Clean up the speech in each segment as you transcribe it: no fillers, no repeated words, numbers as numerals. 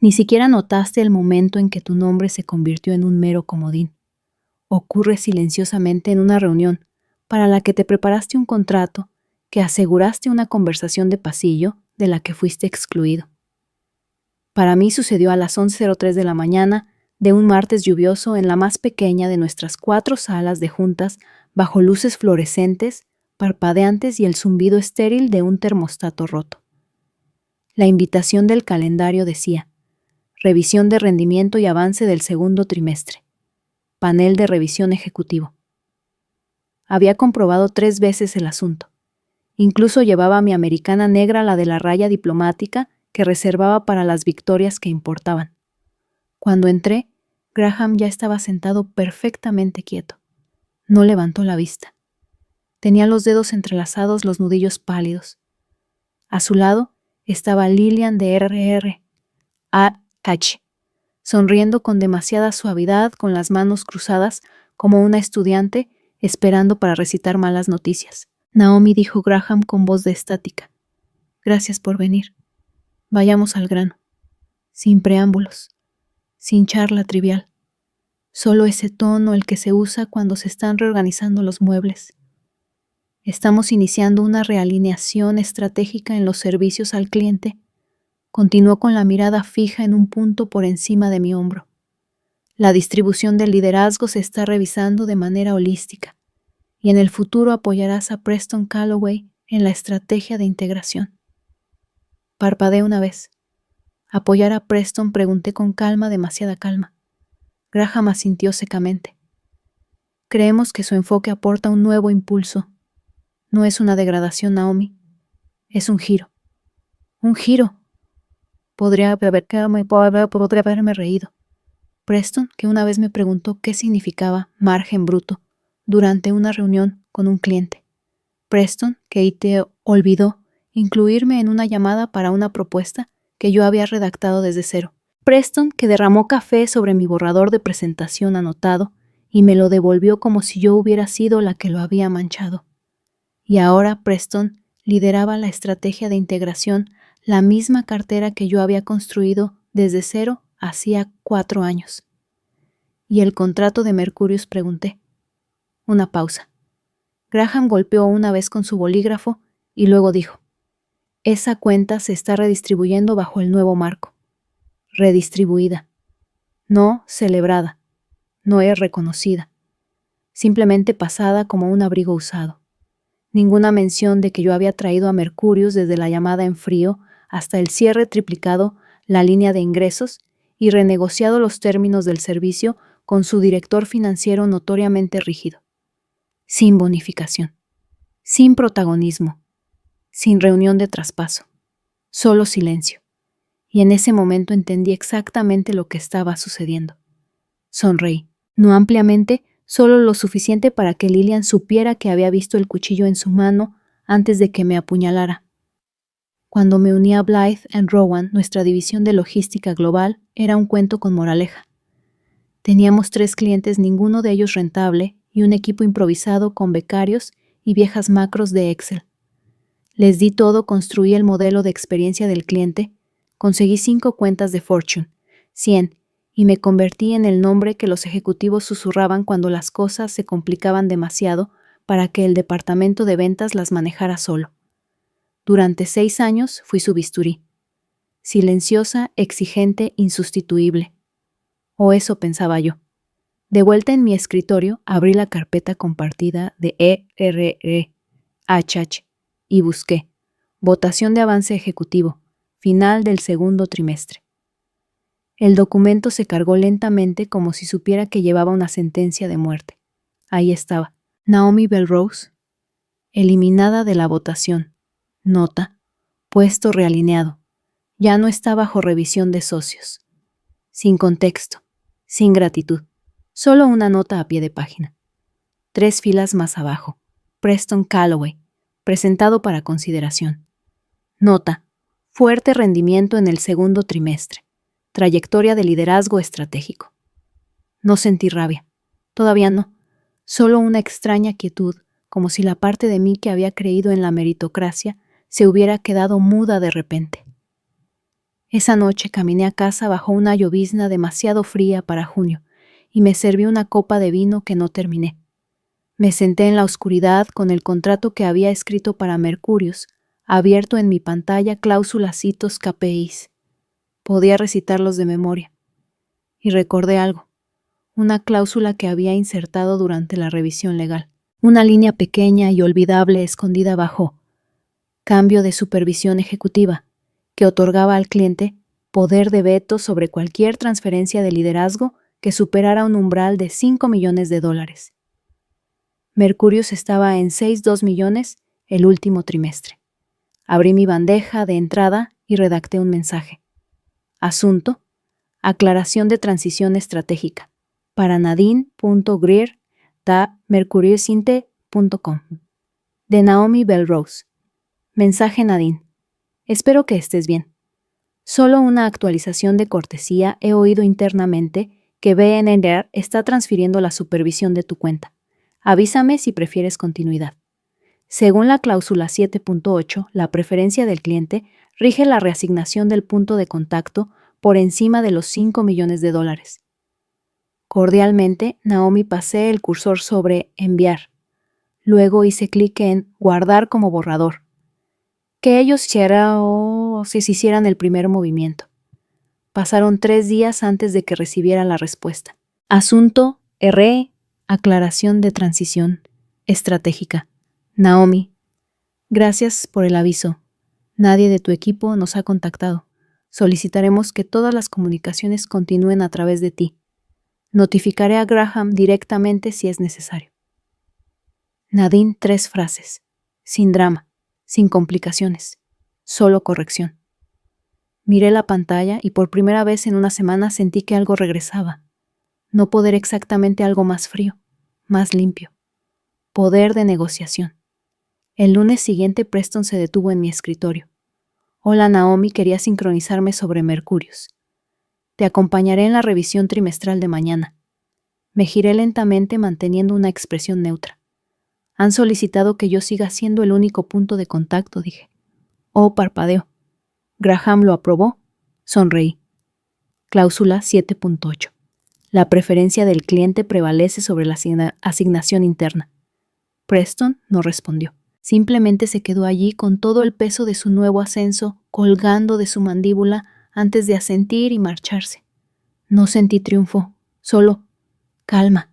Ni siquiera notaste el momento en que tu nombre se convirtió en un mero comodín. Ocurre silenciosamente en una reunión para la que te preparaste un contrato, que aseguraste una conversación de pasillo de la que fuiste excluido. Para mí sucedió a las 11:03 de la mañana de un martes lluvioso en la más pequeña de nuestras 4 salas de juntas, bajo luces fluorescentes, parpadeantes y el zumbido estéril de un termostato roto. La invitación del calendario decía: revisión de rendimiento y avance del segundo trimestre. Panel de revisión ejecutivo. Había comprobado 3 veces el asunto. Incluso llevaba mi americana negra, la de la raya diplomática, que reservaba para las victorias que importaban. Cuando entré, Graham ya estaba sentado perfectamente quieto. No levantó la vista. Tenía los dedos entrelazados, los nudillos pálidos. A su lado estaba Lillian de RRAH, sonriendo con demasiada suavidad, con las manos cruzadas, como una estudiante esperando para recitar malas noticias. Naomi, dijo Graham con voz de estática. Gracias por venir. Vayamos al grano. Sin preámbulos. Sin charla trivial. Solo ese tono, el que se usa cuando se están reorganizando los muebles. Estamos iniciando una realineación estratégica en los servicios al cliente. Continuó con la mirada fija en un punto por encima de mi hombro. La distribución del liderazgo se está revisando de manera holística, y en el futuro apoyarás a Preston Calloway en la estrategia de integración. Parpadeé una vez. ¿Apoyar a Preston?, pregunté con calma, demasiada calma. Graham asintió secamente. Creemos que su enfoque aporta un nuevo impulso. No es una degradación, Naomi. Es un giro. Un giro. Podría haberme reído. Preston, que una vez me preguntó qué significaba margen bruto durante una reunión con un cliente. Preston, que te olvidó incluirme en una llamada para una propuesta que yo había redactado desde cero. Preston, que derramó café sobre mi borrador de presentación anotado y me lo devolvió como si yo hubiera sido la que lo había manchado. Y ahora Preston lideraba la estrategia de integración, la misma cartera que yo había construido desde cero hacía 4 años. ¿Y el contrato de Mercurius?, pregunté. Una pausa. Graham golpeó una vez con su bolígrafo y luego dijo: esa cuenta se está redistribuyendo bajo el nuevo marco. Redistribuida. No celebrada. No es reconocida. Simplemente pasada como un abrigo usado. Ninguna mención de que yo había traído a Mercurius desde la llamada en frío hasta el cierre, triplicado la línea de ingresos y renegociado los términos del servicio con su director financiero notoriamente rígido. Sin bonificación. Sin protagonismo. Sin reunión de traspaso. Solo silencio. Y en ese momento entendí exactamente lo que estaba sucediendo. Sonreí. No ampliamente, solo lo suficiente para que Lillian supiera que había visto el cuchillo en su mano antes de que me apuñalara. Cuando me uní a Blythe & Rowan, nuestra división de logística global era un cuento con moraleja. Teníamos 3 clientes, ninguno de ellos rentable, y un equipo improvisado con becarios y viejas macros de Excel. Les di todo, construí el modelo de experiencia del cliente, conseguí 5 cuentas de Fortune, 100, y me convertí en el nombre que los ejecutivos susurraban cuando las cosas se complicaban demasiado para que el departamento de ventas las manejara solo. Durante 6 años fui su bisturí. Silenciosa, exigente, insustituible. O eso pensaba yo. De vuelta en mi escritorio, abrí la carpeta compartida de ERRHH y busqué votación de avance ejecutivo, final del segundo trimestre. El documento se cargó lentamente como si supiera que llevaba una sentencia de muerte. Ahí estaba. Naomi Belrose, eliminada de la votación. Nota: puesto realineado. Ya no está bajo revisión de socios. Sin contexto. Sin gratitud. Solo una nota a pie de página. 3 filas más abajo. Preston Calloway. Presentado para consideración. Nota: fuerte rendimiento en el segundo trimestre. Trayectoria de liderazgo estratégico. No sentí rabia. Todavía no. Solo una extraña quietud, como si la parte de mí que había creído en la meritocracia se hubiera quedado muda de repente. Esa noche caminé a casa bajo una llovizna demasiado fría para junio y me serví una copa de vino que no terminé. Me senté en la oscuridad con el contrato que había escrito para Mercurius, abierto en mi pantalla cláusulas hitos KPIs. Podía recitarlos de memoria. Y recordé algo, una cláusula que había insertado durante la revisión legal. Una línea pequeña y olvidable escondida abajo. Cambio de supervisión ejecutiva, que otorgaba al cliente poder de veto sobre cualquier transferencia de liderazgo que superara un umbral de $5 millones. Mercurius estaba en 6,2 millones el último trimestre. Abrí mi bandeja de entrada y redacté un mensaje. Asunto: aclaración de transición estratégica para nadine.greer@mercuriusinte.com. De Naomi Belrose. Mensaje Nadine. Espero que estés bien. Solo una actualización de cortesía. He oído internamente que BNR está transfiriendo la supervisión de tu cuenta. Avísame si prefieres continuidad. Según la cláusula 7.8, la preferencia del cliente rige la reasignación del punto de contacto por encima de los $5 millones. Cordialmente, Naomi. Pasé el cursor sobre enviar. Luego hice clic en guardar como borrador. Que ellos hicieran el primer movimiento. Pasaron 3 días antes de que recibiera la respuesta. Asunto: aclaración de transición estratégica. Naomi. Gracias por el aviso. Nadie de tu equipo nos ha contactado. Solicitaremos que todas las comunicaciones continúen a través de ti. Notificaré a Graham directamente si es necesario. Nadine. 3 frases. Sin drama, sin complicaciones, solo corrección. Miré la pantalla y por primera vez en una semana sentí que algo regresaba. No poder exactamente algo más frío, más limpio. Poder de negociación. El lunes siguiente Preston se detuvo en mi escritorio. Hola Naomi, quería sincronizarme sobre Mercurius. Te acompañaré en la revisión trimestral de mañana. Me giré lentamente manteniendo una expresión neutra. Han solicitado que yo siga siendo el único punto de contacto, dije. Oh, parpadeo. Graham lo aprobó. Sonreí. Cláusula 7.8. La preferencia del cliente prevalece sobre la asignación interna. Preston no respondió. Simplemente se quedó allí con todo el peso de su nuevo ascenso colgando de su mandíbula antes de asentir y marcharse. No sentí triunfo, solo calma,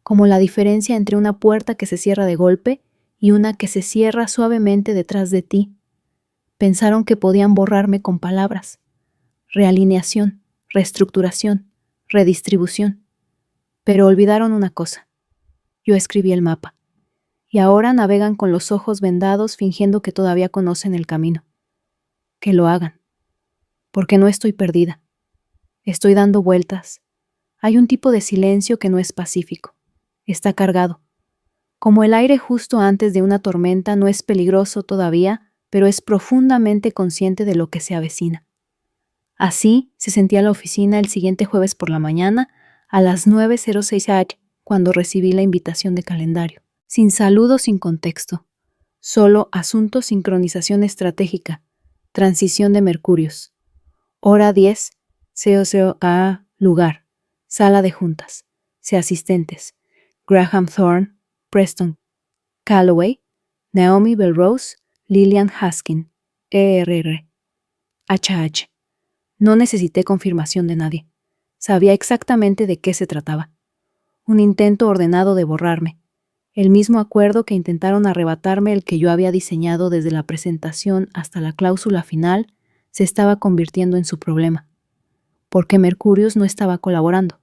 como la diferencia entre una puerta que se cierra de golpe y una que se cierra suavemente detrás de ti. Pensaron que podían borrarme con palabras. Realineación, reestructuración, redistribución. Pero olvidaron una cosa. Yo escribí el mapa. Y ahora navegan con los ojos vendados fingiendo que todavía conocen el camino. Que lo hagan. Porque no estoy perdida. Estoy dando vueltas. Hay un tipo de silencio que no es pacífico. Está cargado. Como el aire justo antes de una tormenta no es peligroso todavía, pero es profundamente consciente de lo que se avecina. Así se sentía la oficina el siguiente jueves por la mañana a las 9:06 AM cuando recibí la invitación de calendario. Sin saludo, sin contexto. Solo asunto: sincronización estratégica. Transición de Mercurius. Hora 10. COCA. Lugar. Sala de juntas. Asistentes. Graham Thorne, Preston Calloway, Naomi Belrose, Lillian Haskin, ERR. HH. No necesité confirmación de nadie. Sabía exactamente de qué se trataba. Un intento ordenado de borrarme. El mismo acuerdo que intentaron arrebatarme, el que yo había diseñado desde la presentación hasta la cláusula final, se estaba convirtiendo en su problema. Porque Mercurius no estaba colaborando.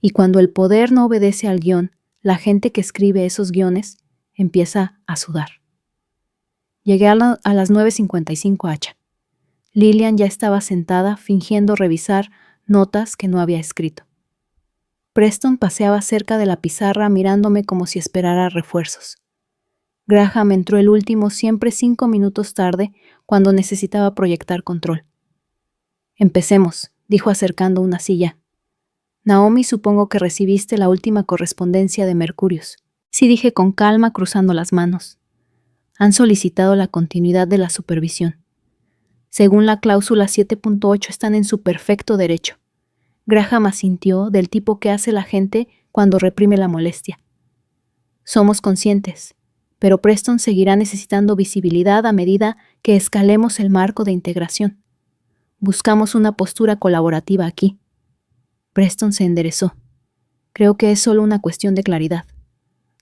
Y cuando el poder no obedece al guión, la gente que escribe esos guiones empieza a sudar. Llegué a las 9:55 AM. Lillian ya estaba sentada fingiendo revisar notas que no había escrito. Preston paseaba cerca de la pizarra mirándome como si esperara refuerzos. Graham entró el último, siempre 5 minutos tarde, cuando necesitaba proyectar control. Empecemos, dijo acercando una silla. Naomi, supongo que recibiste la última correspondencia de Mercurius. Sí, dije con calma, cruzando las manos. Han solicitado la continuidad de la supervisión. Según la cláusula 7.8 están en su perfecto derecho. Graham asintió, del tipo que hace la gente cuando reprime la molestia. Somos conscientes, pero Preston seguirá necesitando visibilidad a medida que escalemos el marco de integración. Buscamos una postura colaborativa aquí. Preston se enderezó. Creo que es solo una cuestión de claridad.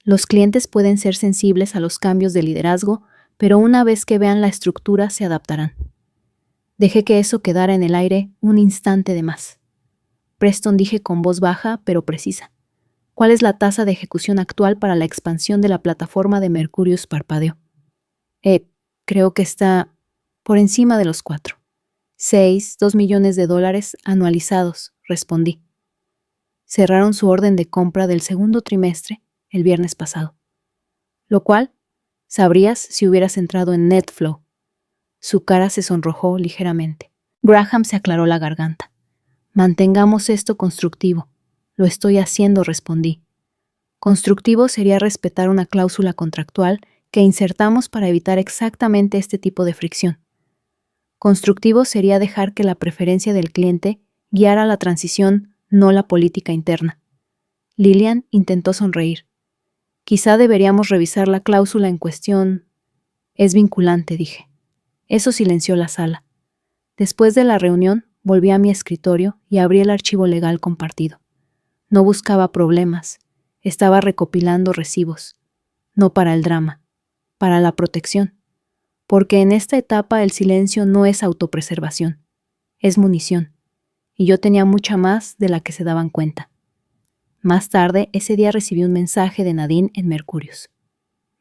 Los clientes pueden ser sensibles a los cambios de liderazgo, pero una vez que vean la estructura se adaptarán. Dejé que eso quedara en el aire un instante de más. Preston, dije con voz baja pero precisa. ¿Cuál es la tasa de ejecución actual para la expansión de la plataforma de Mercurius? Parpadeó. Creo que está por encima de los 4. 2 millones de dólares anualizados, respondí. Cerraron su orden de compra del segundo trimestre el viernes pasado. Lo cual, sabrías si hubieras entrado en NetFlow. Su cara se sonrojó ligeramente. Graham se aclaró la garganta. Mantengamos esto constructivo. Lo estoy haciendo, respondí. Constructivo sería respetar una cláusula contractual que insertamos para evitar exactamente este tipo de fricción. Constructivo sería dejar que la preferencia del cliente guiara la transición, no la política interna. Lillian intentó sonreír. Quizá deberíamos revisar la cláusula en cuestión. Es vinculante, dije. Eso silenció la sala. Después de la reunión, volví a mi escritorio y abrí el archivo legal compartido. No buscaba problemas, estaba recopilando recibos. No para el drama, para la protección. Porque en esta etapa el silencio no es autopreservación, es munición. Y yo tenía mucha más de la que se daban cuenta. Más tarde, ese día recibí un mensaje de Nadine en Mercurius.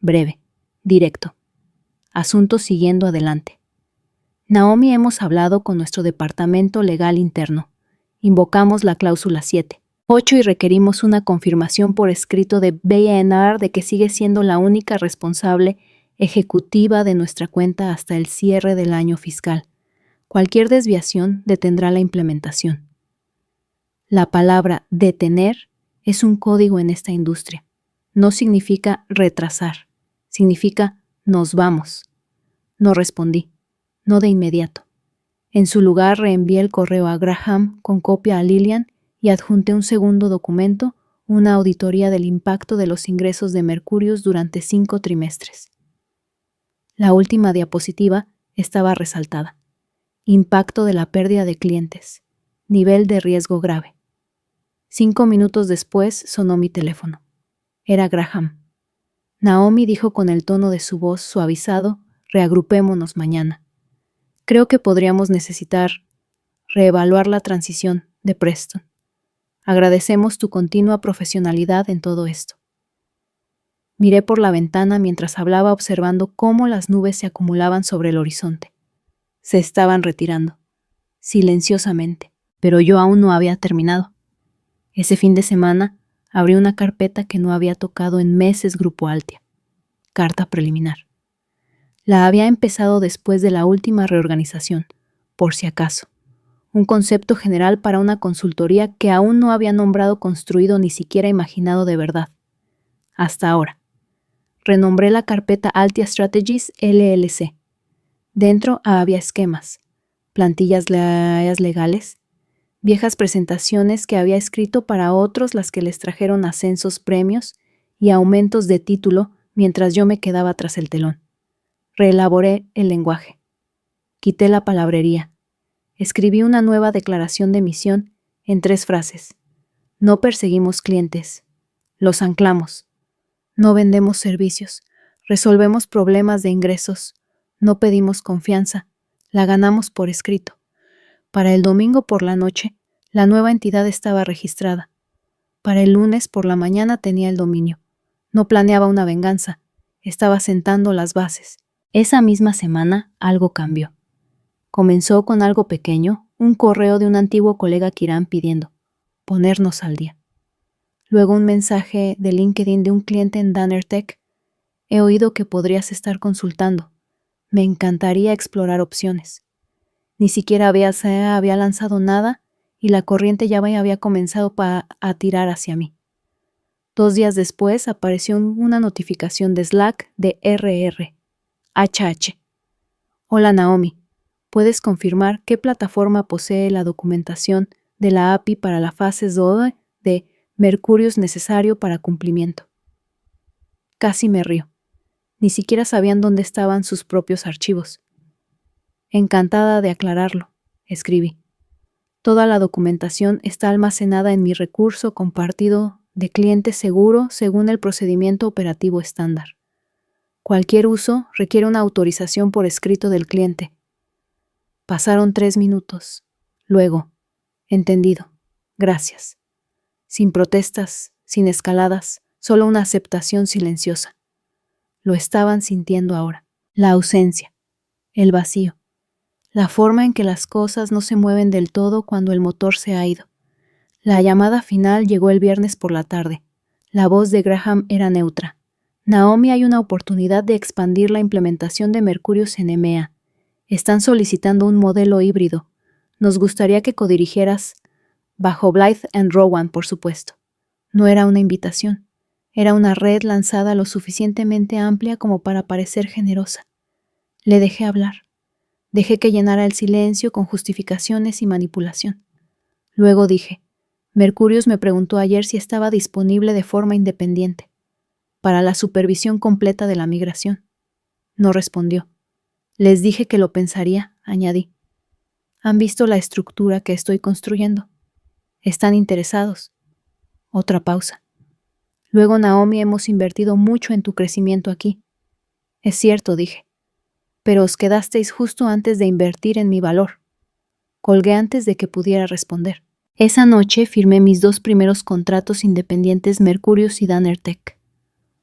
Breve, directo. Asunto siguiendo adelante. Naomi, hemos hablado con nuestro departamento legal interno. Invocamos la cláusula 7.8 y requerimos una confirmación por escrito de B&R de que sigue siendo la única responsable ejecutiva de nuestra cuenta hasta el cierre del año fiscal. Cualquier desviación detendrá la implementación. La palabra detener es un código en esta industria. No significa retrasar, significa nos vamos. No respondí, no de inmediato. En su lugar reenvié el correo a Graham con copia a Lillian y adjunté un segundo documento, una auditoría del impacto de los ingresos de Mercurius durante 5 trimestres. La última diapositiva estaba resaltada. Impacto de la pérdida de clientes. Nivel de riesgo grave. 5 minutos después sonó mi teléfono. Era Graham. Naomi dijo con el tono de su voz suavizado, reagrupémonos mañana. Creo que podríamos necesitar reevaluar la transición de Preston. Agradecemos tu continua profesionalidad en todo esto. Miré por la ventana mientras hablaba observando cómo las nubes se acumulaban sobre el horizonte. Se estaban retirando, silenciosamente, pero yo aún no había terminado. Ese fin de semana abrí una carpeta que no había tocado en meses Grupo Altia. Carta preliminar. La había empezado después de la última reorganización, por si acaso. Un concepto general para una consultoría que aún no había nombrado, construido, ni siquiera imaginado de verdad. Hasta ahora. Renombré la carpeta Altia Strategies LLC. Dentro había esquemas, plantillas legales, viejas presentaciones que había escrito para otros, las que les trajeron ascensos, premios y aumentos de título mientras yo me quedaba tras el telón. Reelaboré el lenguaje. Quité la palabrería. Escribí una nueva declaración de misión en 3 frases. No perseguimos clientes. Los anclamos. No vendemos servicios. Resolvemos problemas de ingresos. No pedimos confianza. La ganamos por escrito. Para el domingo por la noche, la nueva entidad estaba registrada. Para el lunes por la mañana tenía el dominio. No planeaba una venganza. Estaba sentando las bases. Esa misma semana algo cambió. Comenzó con algo pequeño, un correo de un antiguo colega Kiran pidiendo ponernos al día. Luego un mensaje de LinkedIn de un cliente en Dannertech. He oído que podrías estar consultando. Me encantaría explorar opciones. Ni siquiera había lanzado nada y la corriente ya había comenzado a tirar hacia mí. 2 días después apareció una notificación de Slack de RR. HH. Hola Naomi. ¿Puedes confirmar qué plataforma posee la documentación de la API para la fase 2 de Mercurius necesario para cumplimiento? Casi me río. Ni siquiera sabían dónde estaban sus propios archivos. Encantada de aclararlo, escribí. Toda la documentación está almacenada en mi recurso compartido de cliente seguro según el procedimiento operativo estándar. Cualquier uso requiere una autorización por escrito del cliente. Pasaron 3 minutos. Luego, entendido. Gracias. Sin protestas, sin escaladas, solo una aceptación silenciosa. Lo estaban sintiendo ahora. La ausencia, el vacío, la forma en que las cosas no se mueven del todo cuando el motor se ha ido. La llamada final llegó el viernes por la tarde. La voz de Graham era neutra. Naomi, hay una oportunidad de expandir la implementación de Mercurius en EMEA. Están solicitando un modelo híbrido. Nos gustaría que codirigieras bajo Blythe and Rowan, por supuesto. No era una invitación. Era una red lanzada lo suficientemente amplia como para parecer generosa. Le dejé hablar. Dejé que llenara el silencio con justificaciones y manipulación. Luego dije, Mercurius me preguntó ayer si estaba disponible de forma independiente para la supervisión completa de la migración. No respondió. Les dije que lo pensaría, añadí. Han visto la estructura que estoy construyendo. Están interesados. Otra pausa. Luego, Naomi, hemos invertido mucho en tu crecimiento aquí. Es cierto, dije. Pero os quedasteis justo antes de invertir en mi valor. Colgué antes de que pudiera responder. Esa noche firmé mis 2 primeros contratos independientes Mercurius y Dannertech.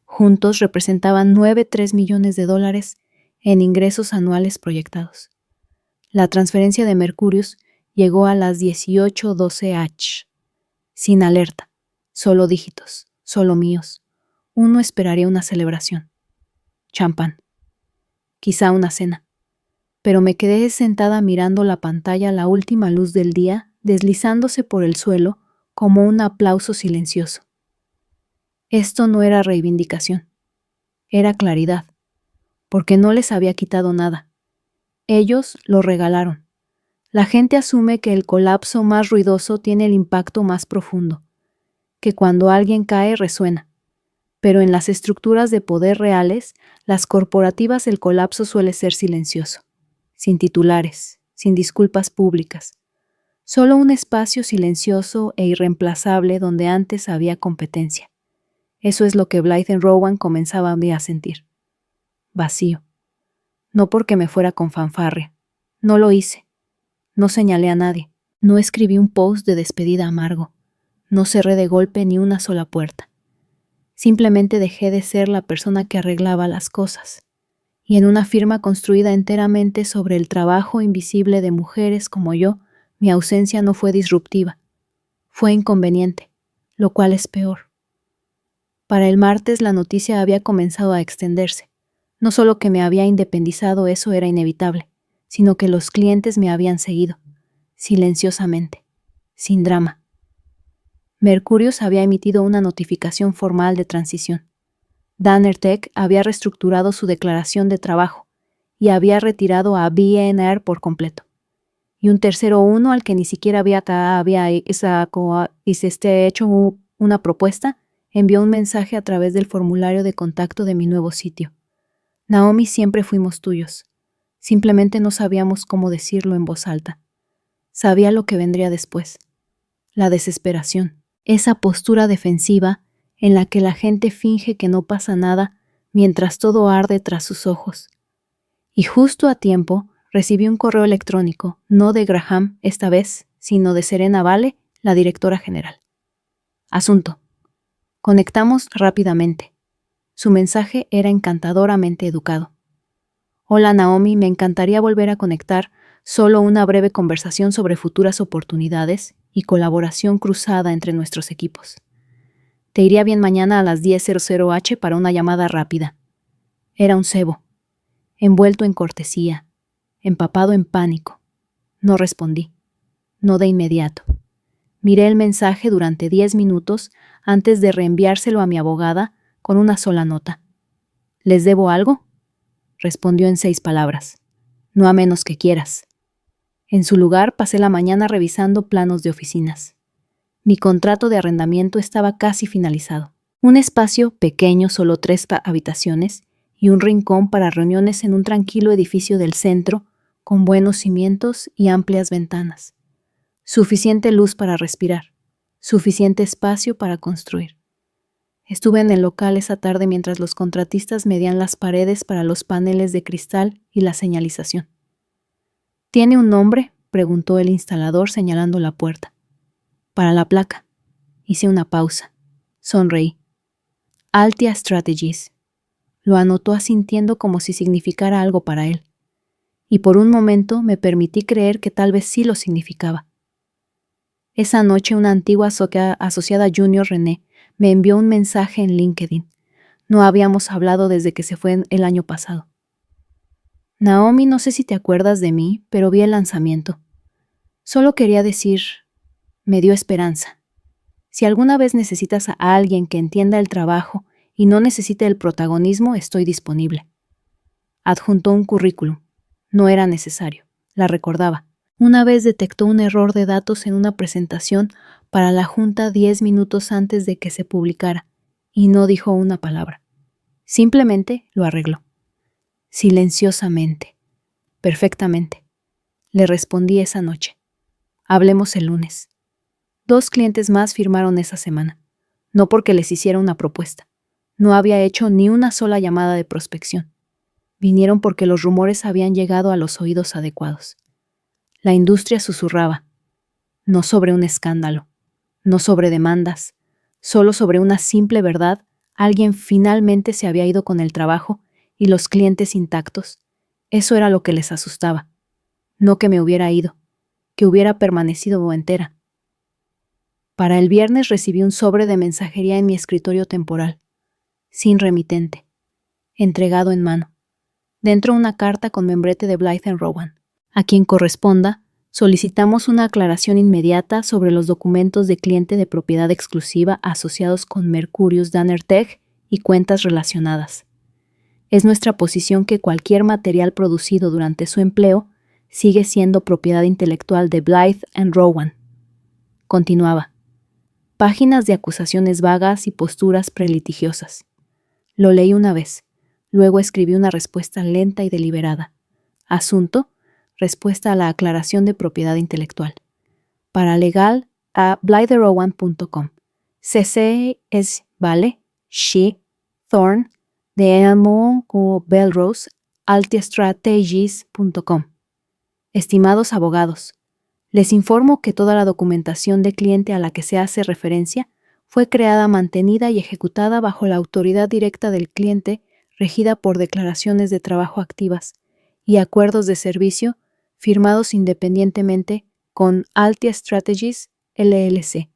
Juntos representaban $9,3 millones en ingresos anuales proyectados. La transferencia de Mercurius llegó a las 18:12 h. Sin alerta, solo dígitos, solo míos. Uno esperaría una celebración. Champán. Quizá una cena. Pero me quedé sentada mirando la pantalla a la última luz del día, deslizándose por el suelo como un aplauso silencioso. Esto no era reivindicación. Era claridad. Porque no les había quitado nada. Ellos lo regalaron. La gente asume que el colapso más ruidoso tiene el impacto más profundo, que cuando alguien cae resuena. Pero en las estructuras de poder reales, las corporativas, el colapso suele ser silencioso, sin titulares, sin disculpas públicas. Solo un espacio silencioso e irreemplazable donde antes había competencia. Eso es lo que Blythe and Rowan comenzaba a sentir. Vacío. No porque me fuera con fanfarria. No lo hice. No señalé a nadie. No escribí un post de despedida amargo. No cerré de golpe ni una sola puerta. Simplemente dejé de ser la persona que arreglaba las cosas. Y en una firma construida enteramente sobre el trabajo invisible de mujeres como yo, mi ausencia no fue disruptiva. Fue inconveniente, lo cual es peor. Para el martes la noticia había comenzado a extenderse. No solo que me había independizado, eso era inevitable, sino que los clientes me habían seguido, silenciosamente, sin drama. Mercurius había emitido una notificación formal de transición. Dannertech había reestructurado su declaración de trabajo y había retirado a BNR por completo. Y un tercero, uno al que ni siquiera había hecho una propuesta, envió un mensaje a través del formulario de contacto de mi nuevo sitio. Naomi, siempre fuimos tuyos. Simplemente no sabíamos cómo decirlo en voz alta. Sabía lo que vendría después. La desesperación. Esa postura defensiva en la que la gente finge que no pasa nada mientras todo arde tras sus ojos. Y justo a tiempo recibí un correo electrónico, no de Graham esta vez, sino de Serena Vale, la directora general. Asunto. Conectamos rápidamente. Su mensaje era encantadoramente educado. Hola Naomi, me encantaría volver a conectar, solo una breve conversación sobre futuras oportunidades y colaboración cruzada entre nuestros equipos. Te iría bien mañana a las 10:00 h para una llamada rápida. Era un cebo, envuelto en cortesía, empapado en pánico. No respondí, no de inmediato. Miré el mensaje durante 10 minutos antes de reenviárselo a mi abogada con una sola nota. ¿Les debo algo? Respondió en 6 palabras. No a menos que quieras. En su lugar, pasé la mañana revisando planos de oficinas. Mi contrato de arrendamiento estaba casi finalizado. Un espacio pequeño, solo 3 habitaciones, y un rincón para reuniones en un tranquilo edificio del centro, con buenos cimientos y amplias ventanas. Suficiente luz para respirar, suficiente espacio para construir. Estuve en el local esa tarde mientras los contratistas medían las paredes para los paneles de cristal y la señalización. ¿Tiene un nombre?, preguntó el instalador señalando la puerta. Para la placa. Hice una pausa. Sonreí. Altia Strategies. Lo anotó asintiendo como si significara algo para él. Y por un momento me permití creer que tal vez sí lo significaba. Esa noche una antigua asociada junior, René, me envió un mensaje en LinkedIn. No habíamos hablado desde que se fue el año pasado. Naomi, no sé si te acuerdas de mí, pero vi el lanzamiento. Solo quería decir, me dio esperanza. Si alguna vez necesitas a alguien que entienda el trabajo y no necesite el protagonismo, estoy disponible. Adjuntó un currículum. No era necesario. La recordaba. Una vez detectó un error de datos en una presentación para la junta 10 minutos antes de que se publicara, y no dijo una palabra. Simplemente lo arregló. Silenciosamente. Perfectamente. Le respondí esa noche. Hablemos el lunes. 2 clientes más firmaron esa semana. No porque les hiciera una propuesta. No había hecho ni una sola llamada de prospección. Vinieron porque los rumores habían llegado a los oídos adecuados. La industria susurraba. No sobre un escándalo. No sobre demandas. Solo sobre una simple verdad. Alguien finalmente se había ido con el trabajo y los clientes intactos. Eso era lo que les asustaba. No que me hubiera ido. Que hubiera permanecido entera. Para el viernes recibí un sobre de mensajería en mi escritorio temporal. Sin remitente. Entregado en mano. Dentro una carta con membrete de Blythe & Rowan. A quien corresponda, solicitamos una aclaración inmediata sobre los documentos de cliente de propiedad exclusiva asociados con Mercurius Danner Tech y cuentas relacionadas. Es nuestra posición que cualquier material producido durante su empleo sigue siendo propiedad intelectual de Blythe & Rowan. Continuaba. Páginas de acusaciones vagas y posturas prelitigiosas. Lo leí una vez, luego escribí una respuesta lenta y deliberada. Asunto: respuesta a la aclaración de propiedad intelectual. Paralegal a blytherowan.com. CC es Vale, She, Thorn, de Elmo o Belrose, altiastrategies.com. Estimados abogados, les informo que toda la documentación de cliente a la que se hace referencia fue creada, mantenida y ejecutada bajo la autoridad directa del cliente, regida por declaraciones de trabajo activas y acuerdos de servicio firmados independientemente con Altia Strategies LLC.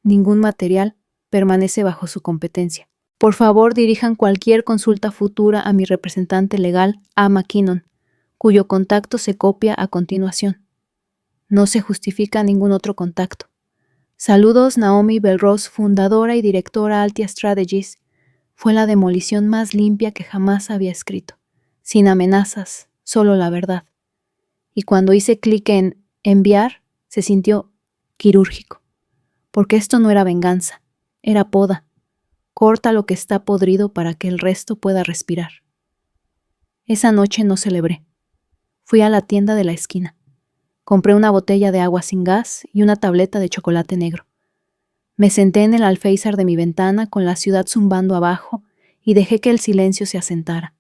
Ningún material permanece bajo su competencia. Por favor, dirijan cualquier consulta futura a mi representante legal, A. McKinnon, cuyo contacto se copia a continuación. No se justifica ningún otro contacto. Saludos, Naomi Belrose, fundadora y directora Altia Strategies. Fue la demolición más limpia que jamás había escrito. Sin amenazas, solo la verdad. Y cuando hice clic en enviar, se sintió quirúrgico. Porque esto no era venganza, era poda. Corta lo que está podrido para que el resto pueda respirar. Esa noche no celebré. Fui a la tienda de la esquina. Compré una botella de agua sin gas y una tableta de chocolate negro. Me senté en el alféizar de mi ventana con la ciudad zumbando abajo y dejé que el silencio se asentara.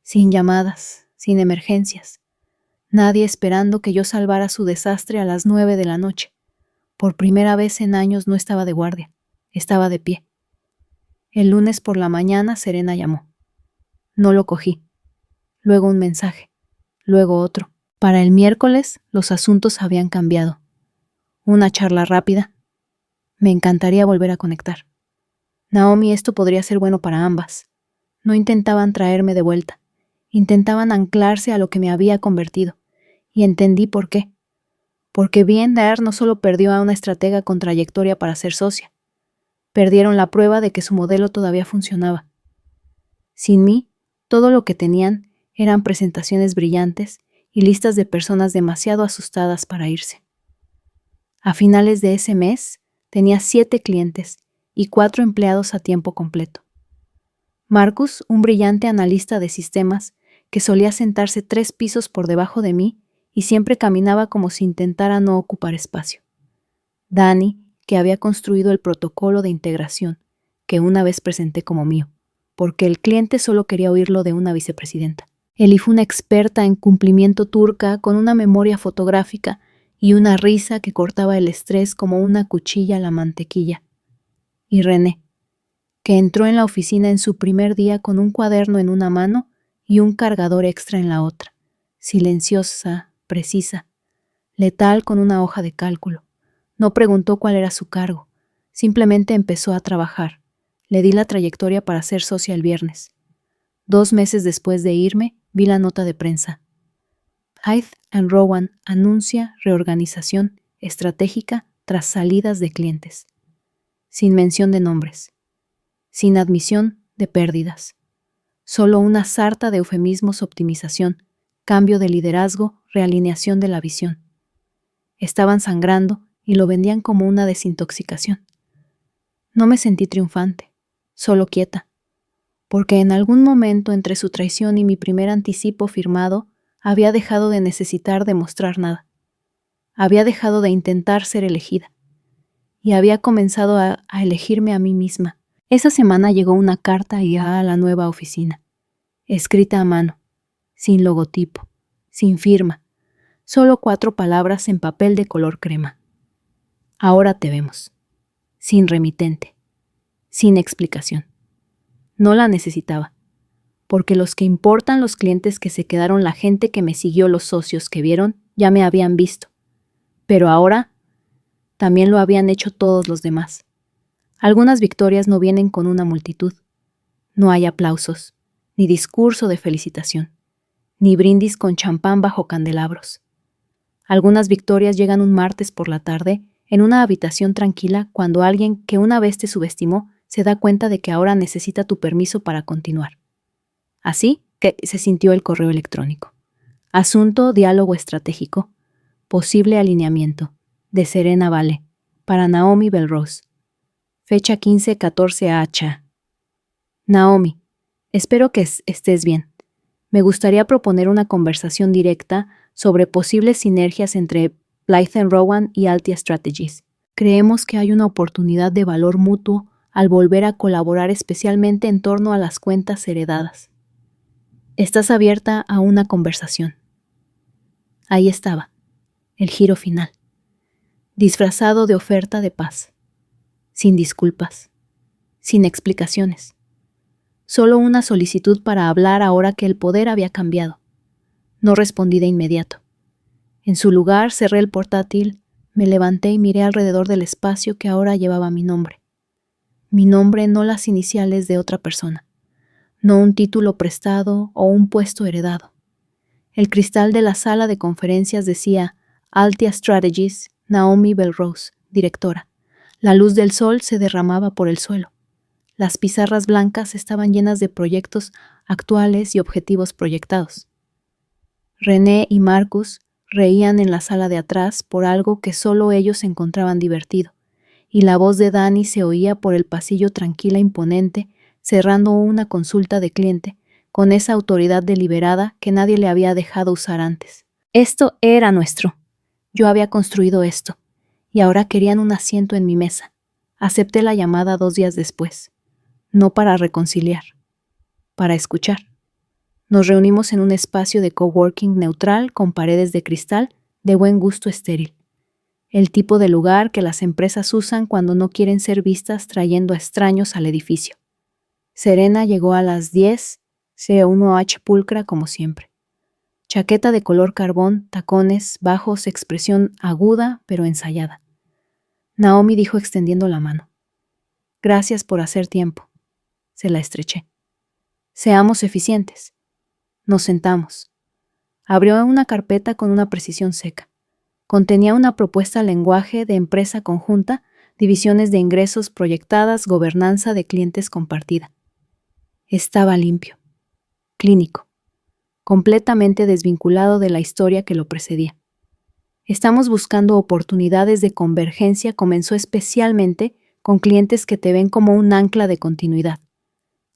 Sin llamadas, sin emergencias. Nadie esperando que yo salvara su desastre a las 9 de la noche. Por primera vez en años no estaba de guardia, estaba de pie. El lunes por la mañana Serena llamó. No lo cogí. Luego un mensaje, luego otro. Para el miércoles los asuntos habían cambiado. Una charla rápida. Me encantaría volver a conectar. Naomi, esto podría ser bueno para ambas. No intentaban traerme de vuelta. Intentaban anclarse a lo que me había convertido. Y entendí por qué. Porque B&R no solo perdió a una estratega con trayectoria para ser socia. Perdieron la prueba de que su modelo todavía funcionaba. Sin mí, todo lo que tenían eran presentaciones brillantes y listas de personas demasiado asustadas para irse. A finales de ese mes, tenía 7 clientes y 4 empleados a tiempo completo. Marcus, un brillante analista de sistemas, que solía sentarse 3 pisos por debajo de mí y siempre caminaba como si intentara no ocupar espacio. Danny, que había construido el protocolo de integración, que una vez presenté como mío, porque el cliente solo quería oírlo de una vicepresidenta. Elif, una experta en cumplimiento turca con una memoria fotográfica y una risa que cortaba el estrés como una cuchilla a la mantequilla. Y René, que entró en la oficina en su primer día con un cuaderno en una mano y un cargador extra en la otra, silenciosa, precisa, letal con una hoja de cálculo. No preguntó cuál era su cargo, simplemente empezó a trabajar. Le di la trayectoria para ser socia el viernes. 2 meses después de irme, vi la nota de prensa. Hyde & Rowan anuncia reorganización estratégica tras salidas de clientes. Sin mención de nombres. Sin admisión de pérdidas. Solo una sarta de eufemismos: optimización, cambio de liderazgo, realineación de la visión. Estaban sangrando y lo vendían como una desintoxicación. No me sentí triunfante, solo quieta, porque en algún momento entre su traición y mi primer anticipo firmado, había dejado de necesitar demostrar nada. Había dejado de intentar ser elegida. Y había comenzado a elegirme a mí misma. Esa semana llegó una carta a la nueva oficina, escrita a mano, sin logotipo, sin firma, solo 4 palabras en papel de color crema. Ahora te vemos. Sin remitente, sin explicación. No la necesitaba, porque los que importan, los clientes que se quedaron, la gente que me siguió, los socios que vieron, ya me habían visto. Pero ahora también lo habían hecho todos los demás. Algunas victorias no vienen con una multitud. No hay aplausos, ni discurso de felicitación, ni brindis con champán bajo candelabros. Algunas victorias llegan un martes por la tarde en una habitación tranquila cuando alguien que una vez te subestimó se da cuenta de que ahora necesita tu permiso para continuar. Así que se sintió el correo electrónico. Asunto, diálogo estratégico. Posible alineamiento. De Serena Vale. Para Naomi Belrose. Fecha 15-14 Naomi, espero que estés bien. Me gustaría proponer una conversación directa sobre posibles sinergias entre Blythe & Rowan y Altia Strategies. Creemos que hay una oportunidad de valor mutuo al volver a colaborar, especialmente en torno a las cuentas heredadas. ¿Estás abierta a una conversación? Ahí estaba, el giro final, disfrazado de oferta de paz, sin disculpas, sin explicaciones. Solo una solicitud para hablar ahora que el poder había cambiado. No respondí de inmediato. En su lugar cerré el portátil, me levanté y miré alrededor del espacio que ahora llevaba mi nombre. Mi nombre, no las iniciales de otra persona. No un título prestado o un puesto heredado. El cristal de la sala de conferencias decía Altia Strategies, Naomi Belrose, directora. La luz del sol se derramaba por el suelo. Las pizarras blancas estaban llenas de proyectos actuales y objetivos proyectados. René y Marcus reían en la sala de atrás por algo que solo ellos encontraban divertido, y la voz de Danny se oía por el pasillo tranquila e imponente, cerrando una consulta de cliente, con esa autoridad deliberada que nadie le había dejado usar antes. Esto era nuestro. Yo había construido esto, y ahora querían un asiento en mi mesa. Acepté la llamada 2 días después. No para reconciliar, para escuchar. Nos reunimos en un espacio de coworking neutral con paredes de cristal de buen gusto estéril. El tipo de lugar que las empresas usan cuando no quieren ser vistas trayendo a extraños al edificio. Serena llegó a las 10, C1H pulcra como siempre. Chaqueta de color carbón, tacones, bajos, expresión aguda pero ensayada. Naomi dijo extendiendo la mano. Gracias por hacer tiempo. Se la estreché. Seamos eficientes. Nos sentamos. Abrió una carpeta con una precisión seca. Contenía una propuesta lenguaje de empresa conjunta, divisiones de ingresos proyectadas, gobernanza de clientes compartida. Estaba limpio, clínico. completamente desvinculado de la historia que lo precedía. Estamos buscando oportunidades de convergencia, comenzó especialmente con clientes que te ven como un ancla de continuidad.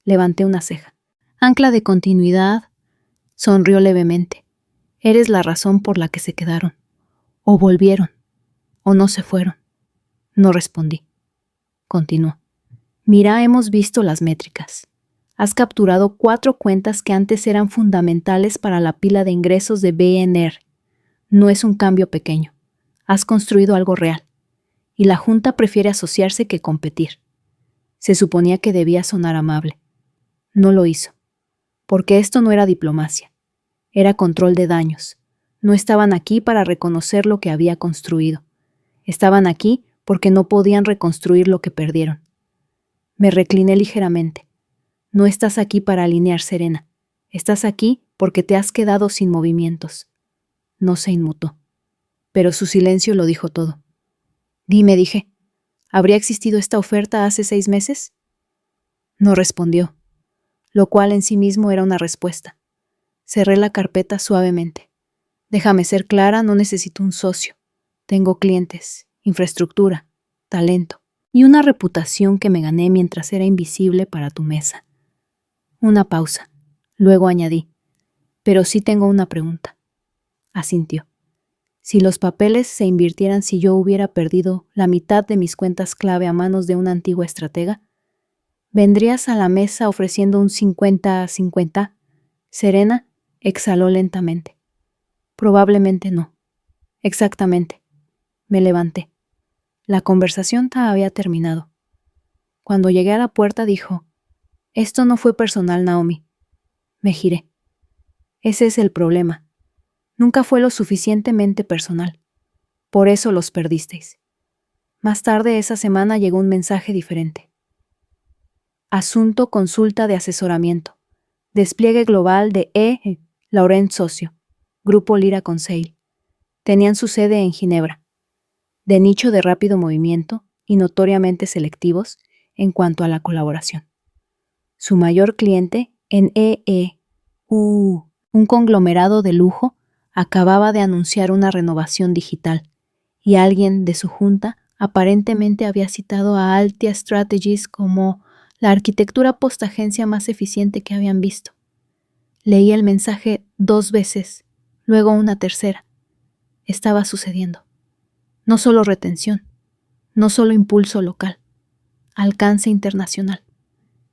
Levanté una ceja. Ancla de continuidad, sonrió levemente. Eres la razón por la que se quedaron. O volvieron. O no se fueron. No respondí. Continuó. Mira, hemos visto las métricas. Has capturado 4 cuentas que antes eran fundamentales para la pila de ingresos de BNR. No es un cambio pequeño. Has construido algo real. Y la Junta prefiere asociarse que competir. Se suponía que debía sonar amable. No lo hizo. Porque esto no era diplomacia. Era control de daños. No estaban aquí para reconocer lo que había construido. Estaban aquí porque no podían reconstruir lo que perdieron. Me recliné ligeramente. No estás aquí para alinear, Serena. Estás aquí porque te has quedado sin movimientos. No se inmutó. Pero su silencio lo dijo todo. Dime, dije, ¿habría existido esta oferta hace 6 meses? No respondió, lo cual en sí mismo era una respuesta. Cerré la carpeta suavemente. Déjame ser clara, no necesito un socio. Tengo clientes, infraestructura, talento y una reputación que me gané mientras era invisible para tu mesa. Una pausa. Luego añadí, pero sí tengo una pregunta. Asintió. Si los papeles se invirtieran si yo hubiera perdido la mitad de mis cuentas clave a manos de una antigua estratega, ¿vendrías a la mesa ofreciendo un 50-50? Serena exhaló lentamente. Probablemente no. Exactamente. Me levanté. La conversación había terminado. Cuando llegué a la puerta dijo, esto no fue personal, Naomi. Me giré. Ese es el problema. Nunca fue lo suficientemente personal. Por eso los perdisteis. Más tarde esa semana llegó un mensaje diferente. Asunto consulta de asesoramiento. Despliegue global de E. Laurent Socio. Grupo Lira Conseil. Tenían su sede en Ginebra. De nicho de rápido movimiento y notoriamente selectivos en cuanto a la colaboración. Su mayor cliente en un conglomerado de lujo, acababa de anunciar una renovación digital, y alguien de su junta aparentemente había citado a Altia Strategies como la arquitectura postagencia más eficiente que habían visto. Leí el mensaje 2 veces, luego una tercera. Estaba sucediendo. No solo retención, no solo impulso local, alcance internacional.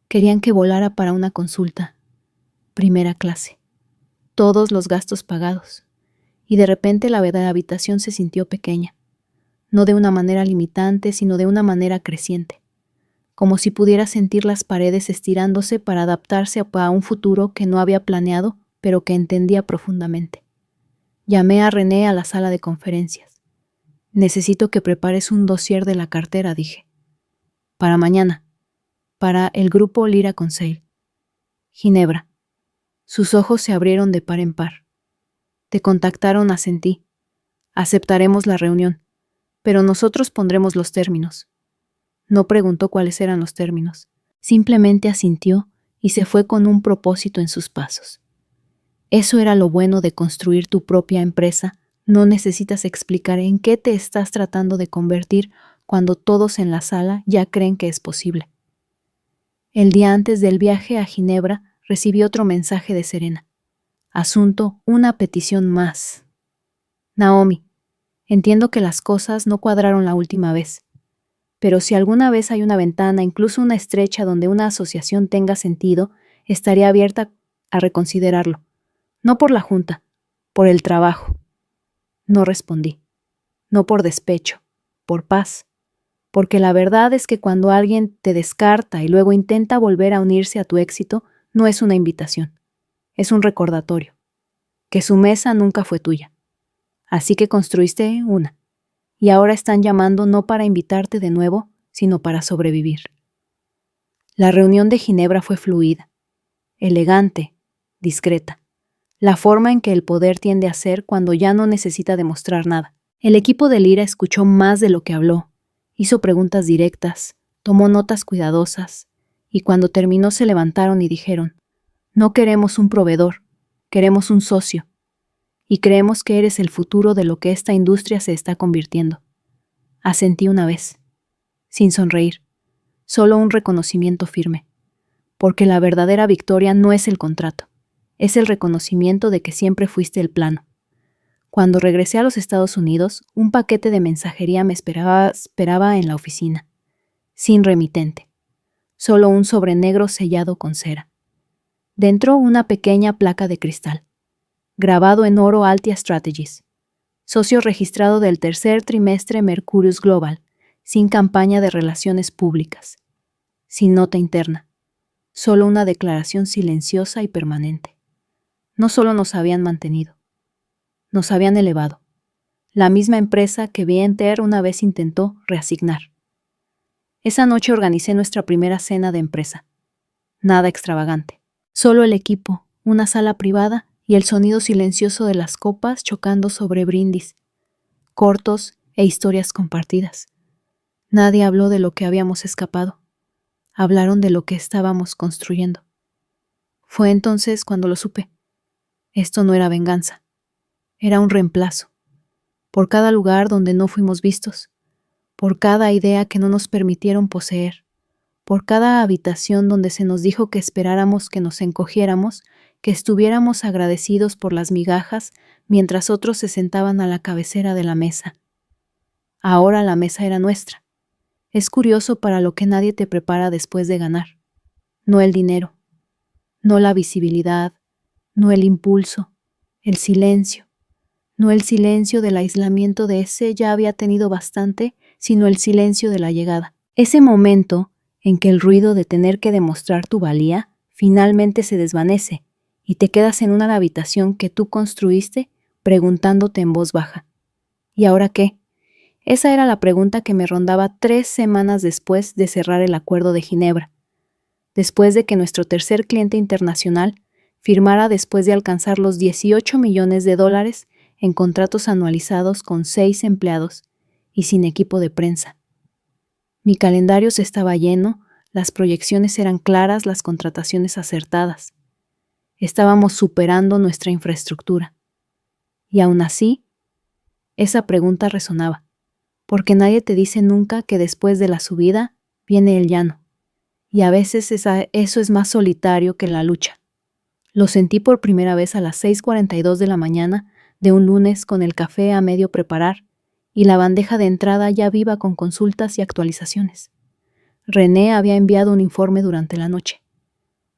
Querían que volara para una consulta, primera clase, todos los gastos pagados, y de repente la habitación se sintió pequeña, no de una manera limitante, sino de una manera creciente, como si pudiera sentir las paredes estirándose para adaptarse a un futuro que no había planeado, pero que entendía profundamente. Llamé a René a la sala de conferencias. Necesito que prepares un dossier de la cartera, dije. Para mañana. Para el grupo Lira Conseil. Ginebra. Sus ojos se abrieron de par en par. Te contactaron, asentí. Aceptaremos la reunión, pero nosotros pondremos los términos. No preguntó cuáles eran los términos. Simplemente asintió y se fue con un propósito en sus pasos. Eso era lo bueno de construir tu propia empresa. No necesitas explicar en qué te estás tratando de convertir cuando todos en la sala ya creen que es posible. El día antes del viaje a Ginebra recibí otro mensaje de Serena. Asunto, una petición más. Naomi, entiendo que las cosas no cuadraron la última vez, pero si alguna vez hay una ventana, incluso una estrecha, donde una asociación tenga sentido, estaría abierta a reconsiderarlo. No por la Junta, por el trabajo. No respondí. No por despecho, por paz. Porque la verdad es que cuando alguien te descarta y luego intenta volver a unirse a tu éxito, no es una invitación. Es un recordatorio. Que su mesa nunca fue tuya. Así que construiste una. Y ahora están llamando no para invitarte de nuevo, sino para sobrevivir. La reunión de Ginebra fue fluida, elegante, discreta. La forma en que el poder tiende a ser cuando ya no necesita demostrar nada. El equipo de Lira escuchó más de lo que habló, hizo preguntas directas, tomó notas cuidadosas, y cuando terminó se levantaron y dijeron, no queremos un proveedor, Queremos un socio. Y creemos que eres el futuro de lo que esta industria se está convirtiendo. Asentí una vez, sin sonreír, solo un reconocimiento firme, porque la verdadera victoria no es el contrato, es el reconocimiento de que siempre fuiste el plano. Cuando regresé a los Estados Unidos, un paquete de mensajería me esperaba en la oficina, sin remitente, solo un sobre negro sellado con cera. Dentro una pequeña placa de cristal, grabado en oro Altia Strategies, socio registrado del tercer trimestre Mercurius Global, sin campaña de relaciones públicas, sin nota interna, solo una declaración silenciosa y permanente. No solo nos habían mantenido, nos habían elevado. La misma empresa que Vienter una vez intentó reasignar. Esa noche organicé nuestra primera cena de empresa. Nada extravagante. Solo el equipo, una sala privada y el sonido silencioso de las copas chocando sobre brindis, cortos e historias compartidas. Nadie habló de lo que habíamos escapado. Hablaron de lo que estábamos construyendo. Fue entonces cuando lo supe. Esto no era venganza. Era un reemplazo. Por cada lugar donde no fuimos vistos. Por cada idea que no nos permitieron poseer. Por cada habitación donde se nos dijo que esperáramos que nos encogiéramos, que estuviéramos agradecidos por las migajas mientras otros se sentaban a la cabecera de la mesa. Ahora la mesa era nuestra. Es curioso para lo que nadie te prepara después de ganar. No el dinero, no la visibilidad, no el impulso, el silencio. No el silencio del aislamiento de ese ya había tenido bastante, sino el silencio de la llegada. Ese momento en que el ruido de tener que demostrar tu valía finalmente se desvanece y te quedas en una habitación que tú construiste preguntándote en voz baja. ¿Y ahora qué? Esa era la pregunta que me rondaba 3 semanas después de cerrar el Acuerdo de Ginebra, después de que nuestro tercer cliente internacional firmara después de alcanzar los $18 millones en contratos anualizados con 6 empleados y sin equipo de prensa. Mi calendario se estaba lleno, las proyecciones eran claras, las contrataciones acertadas. Estábamos superando nuestra infraestructura. Y aún así, esa pregunta resonaba, porque nadie te dice nunca que después de la subida viene el llano. Y a veces eso es más solitario que la lucha. Lo sentí por primera vez a las 6:42 de la mañana de un lunes con el café a medio preparar y la bandeja de entrada ya viva con consultas y actualizaciones. René había enviado un informe durante la noche.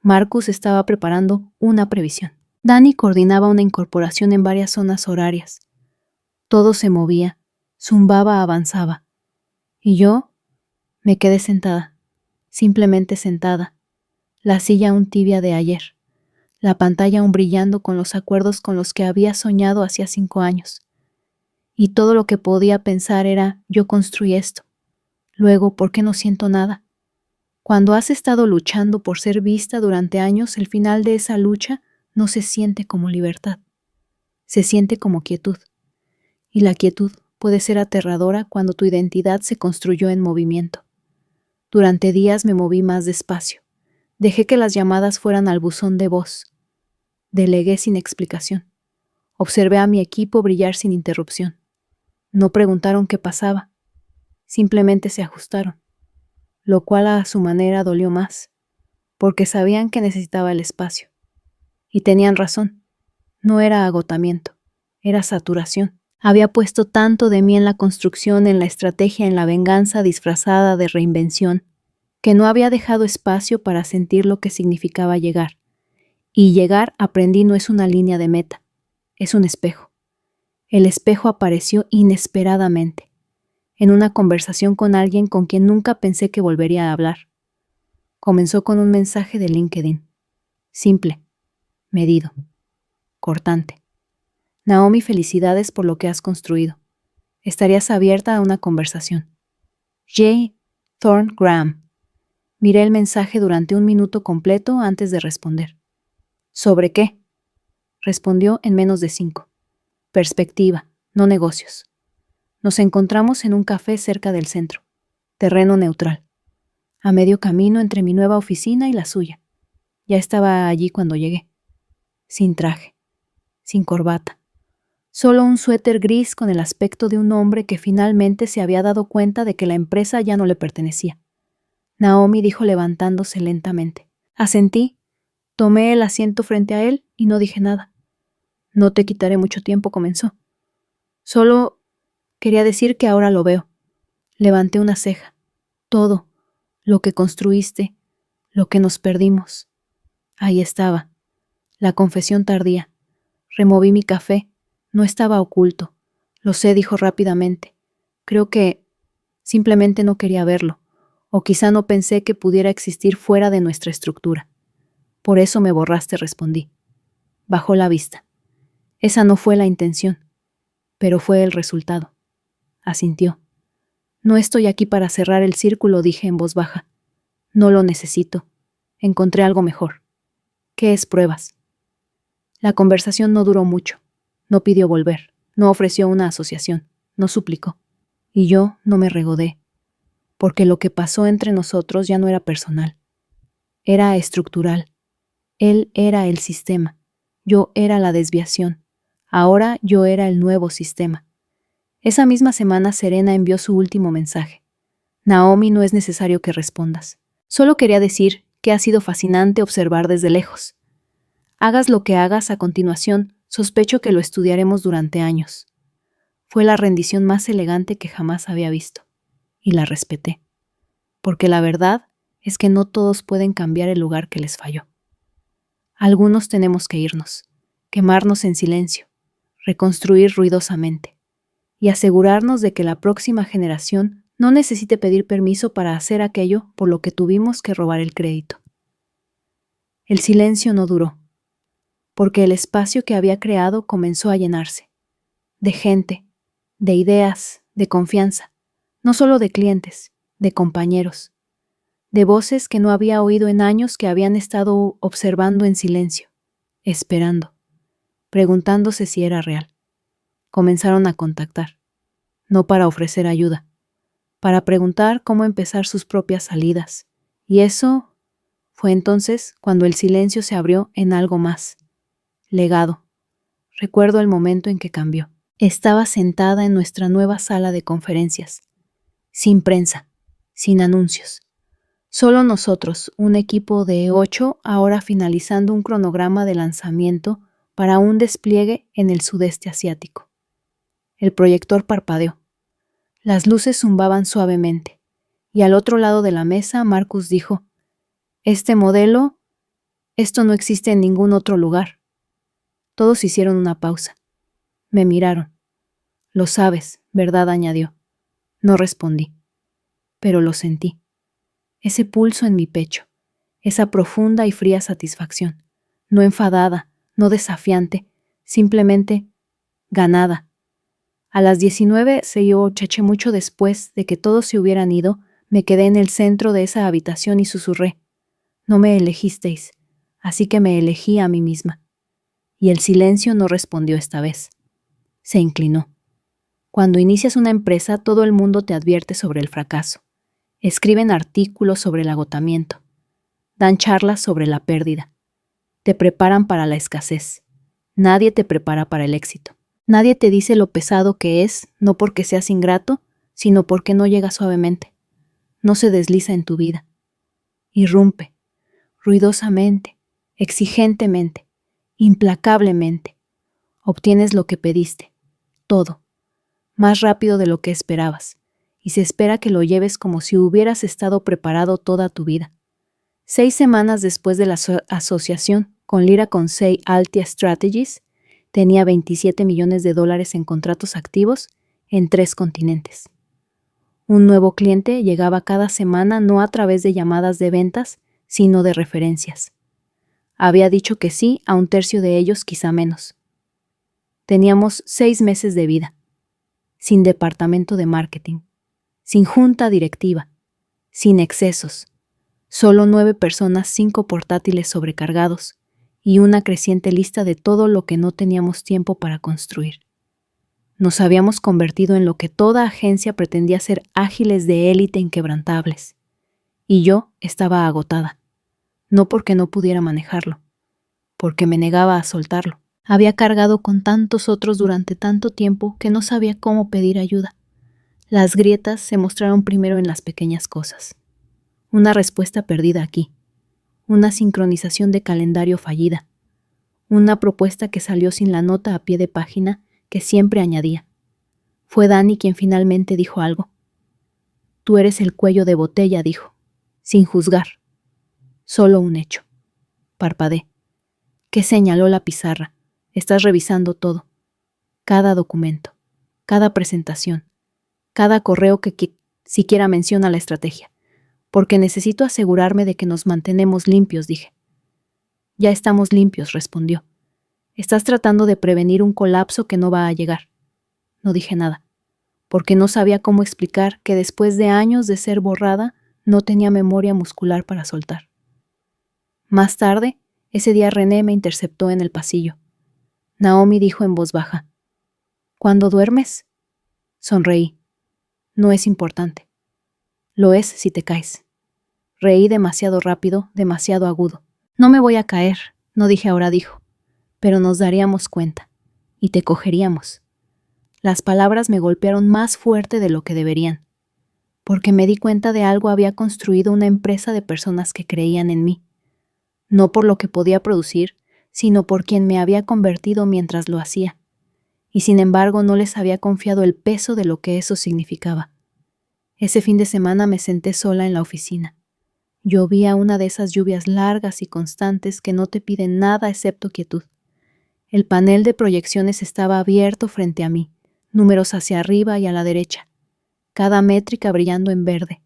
Marcus estaba preparando una previsión. Dani coordinaba una incorporación en varias zonas horarias. Todo se movía, zumbaba, avanzaba. Y yo me quedé sentada, simplemente sentada, la silla aún tibia de ayer, la pantalla aún brillando con los acuerdos con los que había soñado hacía 5 años. Y todo lo que podía pensar era, yo construí esto. Luego, ¿por qué no siento nada? Cuando has estado luchando por ser vista durante años, el final de esa lucha no se siente como libertad. Se siente como quietud. Y la quietud puede ser aterradora cuando tu identidad se construyó en movimiento. Durante días me moví más despacio. Dejé que las llamadas fueran al buzón de voz. Delegué sin explicación. Observé a mi equipo brillar sin interrupción. No preguntaron qué pasaba. Simplemente se ajustaron, lo cual a su manera dolió más, porque sabían que necesitaba el espacio. Y tenían razón. No era agotamiento, era saturación. Había puesto tanto de mí en la construcción, en la estrategia, en la venganza disfrazada de reinvención, que no había dejado espacio para sentir lo que significaba llegar. Y llegar, aprendí, no es una línea de meta, es un espejo. El espejo apareció inesperadamente, en una conversación con alguien con quien nunca pensé que volvería a hablar. Comenzó con un mensaje de LinkedIn. Simple, medido, cortante. Naomi, felicidades por lo que has construido. ¿Estarías abierta a una conversación? J. Thorne Graham. Miré el mensaje durante 1 minuto completo antes de responder. ¿Sobre qué? Respondió en menos de 5. Perspectiva, no negocios. Nos encontramos en un café cerca del centro. Terreno neutral. A medio camino entre mi nueva oficina y la suya. Ya estaba allí cuando llegué. Sin traje. sin corbata. Solo un suéter gris con el aspecto de un hombre que finalmente se había dado cuenta de que la empresa ya no le pertenecía. Naomi dijo levantándose lentamente. Asentí, tomé el asiento frente a él y no dije nada. No te quitaré mucho tiempo, comenzó. Solo quería decir que ahora lo veo. Levanté una ceja. Todo, lo que construiste, lo que nos perdimos. Ahí estaba, la confesión tardía. Removí mi café. No estaba oculto. Lo sé, dijo rápidamente. Creo que simplemente no quería verlo, o quizá no pensé que pudiera existir fuera de nuestra estructura. Por eso me borraste, respondí. Bajó la vista. Esa no fue la intención, pero fue el resultado. Asintió. No estoy aquí para cerrar el círculo, dije en voz baja. No lo necesito. Encontré algo mejor. ¿Qué es pruebas? La conversación no duró mucho. No pidió volver, no ofreció una asociación, no suplicó. Y yo no me regodé, porque lo que pasó entre nosotros ya no era personal. Era estructural. Él era el sistema. Yo era la desviación. Ahora yo era el nuevo sistema. Esa misma semana Serena envió su último mensaje. Naomi, no es necesario que respondas. Solo quería decir que ha sido fascinante observar desde lejos. Hagas lo que hagas a continuación, sospecho que lo estudiaremos durante años. Fue la rendición más elegante que jamás había visto. Y la respeté. Porque la verdad es que no todos pueden cambiar el lugar que les falló. Algunos tenemos que irnos, quemarnos en silencio, reconstruir ruidosamente y asegurarnos de que la próxima generación no necesite pedir permiso para hacer aquello por lo que tuvimos que robar el crédito. El silencio no duró, porque el espacio que había creado comenzó a llenarse, de gente, de ideas, de confianza, no solo de clientes, de compañeros, de voces que no había oído en años que habían estado observando en silencio, esperando, preguntándose si era real. Comenzaron a contactar, no para ofrecer ayuda, para preguntar cómo empezar sus propias salidas, y eso fue entonces cuando el silencio se abrió en algo más. Legado. Recuerdo el momento en que cambió. Estaba sentada en nuestra nueva sala de conferencias, sin prensa, sin anuncios. Solo nosotros, un equipo de 8, ahora finalizando un cronograma de lanzamiento para un despliegue en el sudeste asiático. El proyector parpadeó. Las luces zumbaban suavemente, y al otro lado de la mesa Marcus dijo, esto no existe en ningún otro lugar. Todos hicieron una pausa. Me miraron. Lo sabes, ¿verdad?, añadió. No respondí, pero lo sentí. Ese pulso en mi pecho, esa profunda y fría satisfacción, no enfadada, no desafiante, simplemente ganada. A las 19:08, mucho después de que todos se hubieran ido, me quedé en el centro de esa habitación y susurré. No me elegisteis, así que me elegí a mí misma. Y el silencio no respondió esta vez. Se inclinó. Cuando inicias una empresa, todo el mundo te advierte sobre el fracaso. Escriben artículos sobre el agotamiento. Dan charlas sobre la pérdida. Te preparan para la escasez. Nadie te prepara para el éxito. Nadie te dice lo pesado que es, no porque seas ingrato, sino porque no llega suavemente. No se desliza en tu vida. Irrumpe, ruidosamente, exigentemente, implacablemente. Obtienes lo que pediste, todo, más rápido de lo que esperabas, y se espera que lo lleves como si hubieras estado preparado toda tu vida. 6 semanas después de la asociación con Lyra Conseil Altia Strategies, tenía $27 millones en contratos activos en 3 continentes. Un nuevo cliente llegaba cada semana no a través de llamadas de ventas, sino de referencias. Había dicho que sí a 1/3 de ellos, quizá menos. Teníamos 6 meses de vida, sin departamento de marketing, sin junta directiva, sin excesos, solo 9 personas, 5 portátiles sobrecargados y una creciente lista de todo lo que no teníamos tiempo para construir. Nos habíamos convertido en lo que toda agencia pretendía ser, ágiles de élite inquebrantables. Y yo estaba agotada, no porque no pudiera manejarlo, porque me negaba a soltarlo. Había cargado con tantos otros durante tanto tiempo que no sabía cómo pedir ayuda. Las grietas se mostraron primero en las pequeñas cosas. Una respuesta perdida aquí. Una sincronización de calendario fallida. Una propuesta que salió sin la nota a pie de página que siempre añadía. Fue Dani quien finalmente dijo algo. Tú eres el cuello de botella, dijo, sin juzgar. Solo un hecho. Parpadeé. ¿Qué señaló la pizarra? Estás revisando todo. Cada documento, cada presentación, cada correo que siquiera menciona la estrategia. Porque necesito asegurarme de que nos mantenemos limpios, dije. Ya estamos limpios, respondió. Estás tratando de prevenir un colapso que no va a llegar. No dije nada, porque no sabía cómo explicar que después de años de ser borrada, no tenía memoria muscular para soltar. Más tarde, ese día René me interceptó en el pasillo. Naomi dijo en voz baja, ¿cuándo duermes? Sonreí. No es importante. Lo es si te caes. Reí demasiado rápido, demasiado agudo. No me voy a caer, no dije ahora, dijo, pero nos daríamos cuenta, y te cogeríamos. Las palabras me golpearon más fuerte de lo que deberían, porque me di cuenta de algo. Había construido una empresa de personas que creían en mí, no por lo que podía producir, sino por quien me había convertido mientras lo hacía, y sin embargo no les había confiado el peso de lo que eso significaba. Ese fin de semana me senté sola en la oficina. Llovía una de esas lluvias largas y constantes que no te piden nada excepto quietud. El panel de proyecciones estaba abierto frente a mí, números hacia arriba y a la derecha, cada métrica brillando en verde,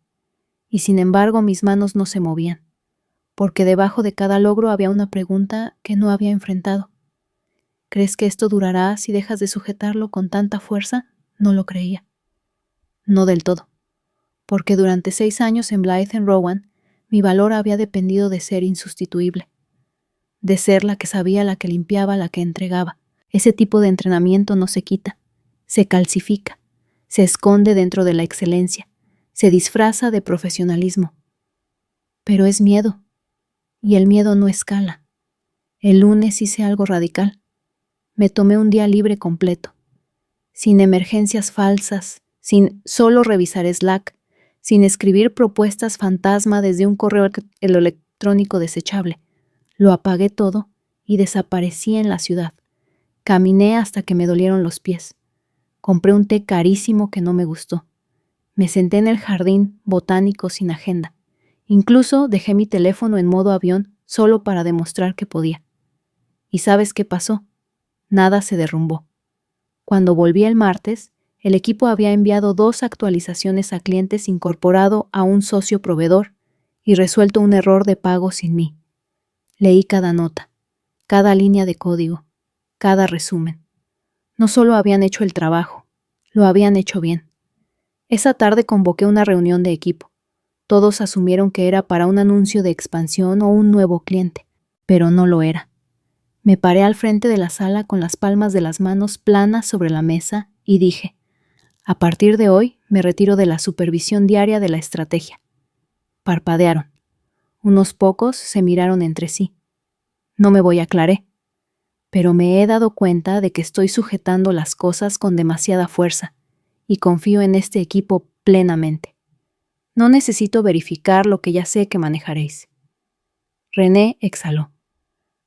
y sin embargo mis manos no se movían, porque debajo de cada logro había una pregunta que no había enfrentado. ¿Crees que esto durará si dejas de sujetarlo con tanta fuerza? No lo creía. No del todo, porque durante 6 años en Blythe Rowan, mi valor había dependido de ser insustituible, de ser la que sabía, la que limpiaba, la que entregaba. Ese tipo de entrenamiento no se quita, se calcifica, se esconde dentro de la excelencia, se disfraza de profesionalismo. Pero es miedo, y el miedo no escala. El lunes hice algo radical. Me tomé un día libre completo, sin emergencias falsas, sin solo revisar Slack, sin escribir propuestas fantasma desde un correo electrónico desechable. Lo apagué todo y desaparecí en la ciudad. Caminé hasta que me dolieron los pies. Compré un té carísimo que no me gustó. Me senté en el jardín botánico sin agenda. Incluso dejé mi teléfono en modo avión solo para demostrar que podía. ¿Y sabes qué pasó? Nada se derrumbó. Cuando volví el martes, el equipo había enviado 2 actualizaciones a clientes, incorporado a un socio proveedor y resuelto un error de pago sin mí. Leí cada nota, cada línea de código, cada resumen. No solo habían hecho el trabajo, lo habían hecho bien. Esa tarde convoqué una reunión de equipo. Todos asumieron que era para un anuncio de expansión o un nuevo cliente, pero no lo era. Me paré al frente de la sala con las palmas de las manos planas sobre la mesa y dije, a partir de hoy me retiro de la supervisión diaria de la estrategia. Parpadearon. Unos pocos se miraron entre sí. No me voy, aclaré. Pero me he dado cuenta de que estoy sujetando las cosas con demasiada fuerza y confío en este equipo plenamente. No necesito verificar lo que ya sé que manejaréis. René exhaló.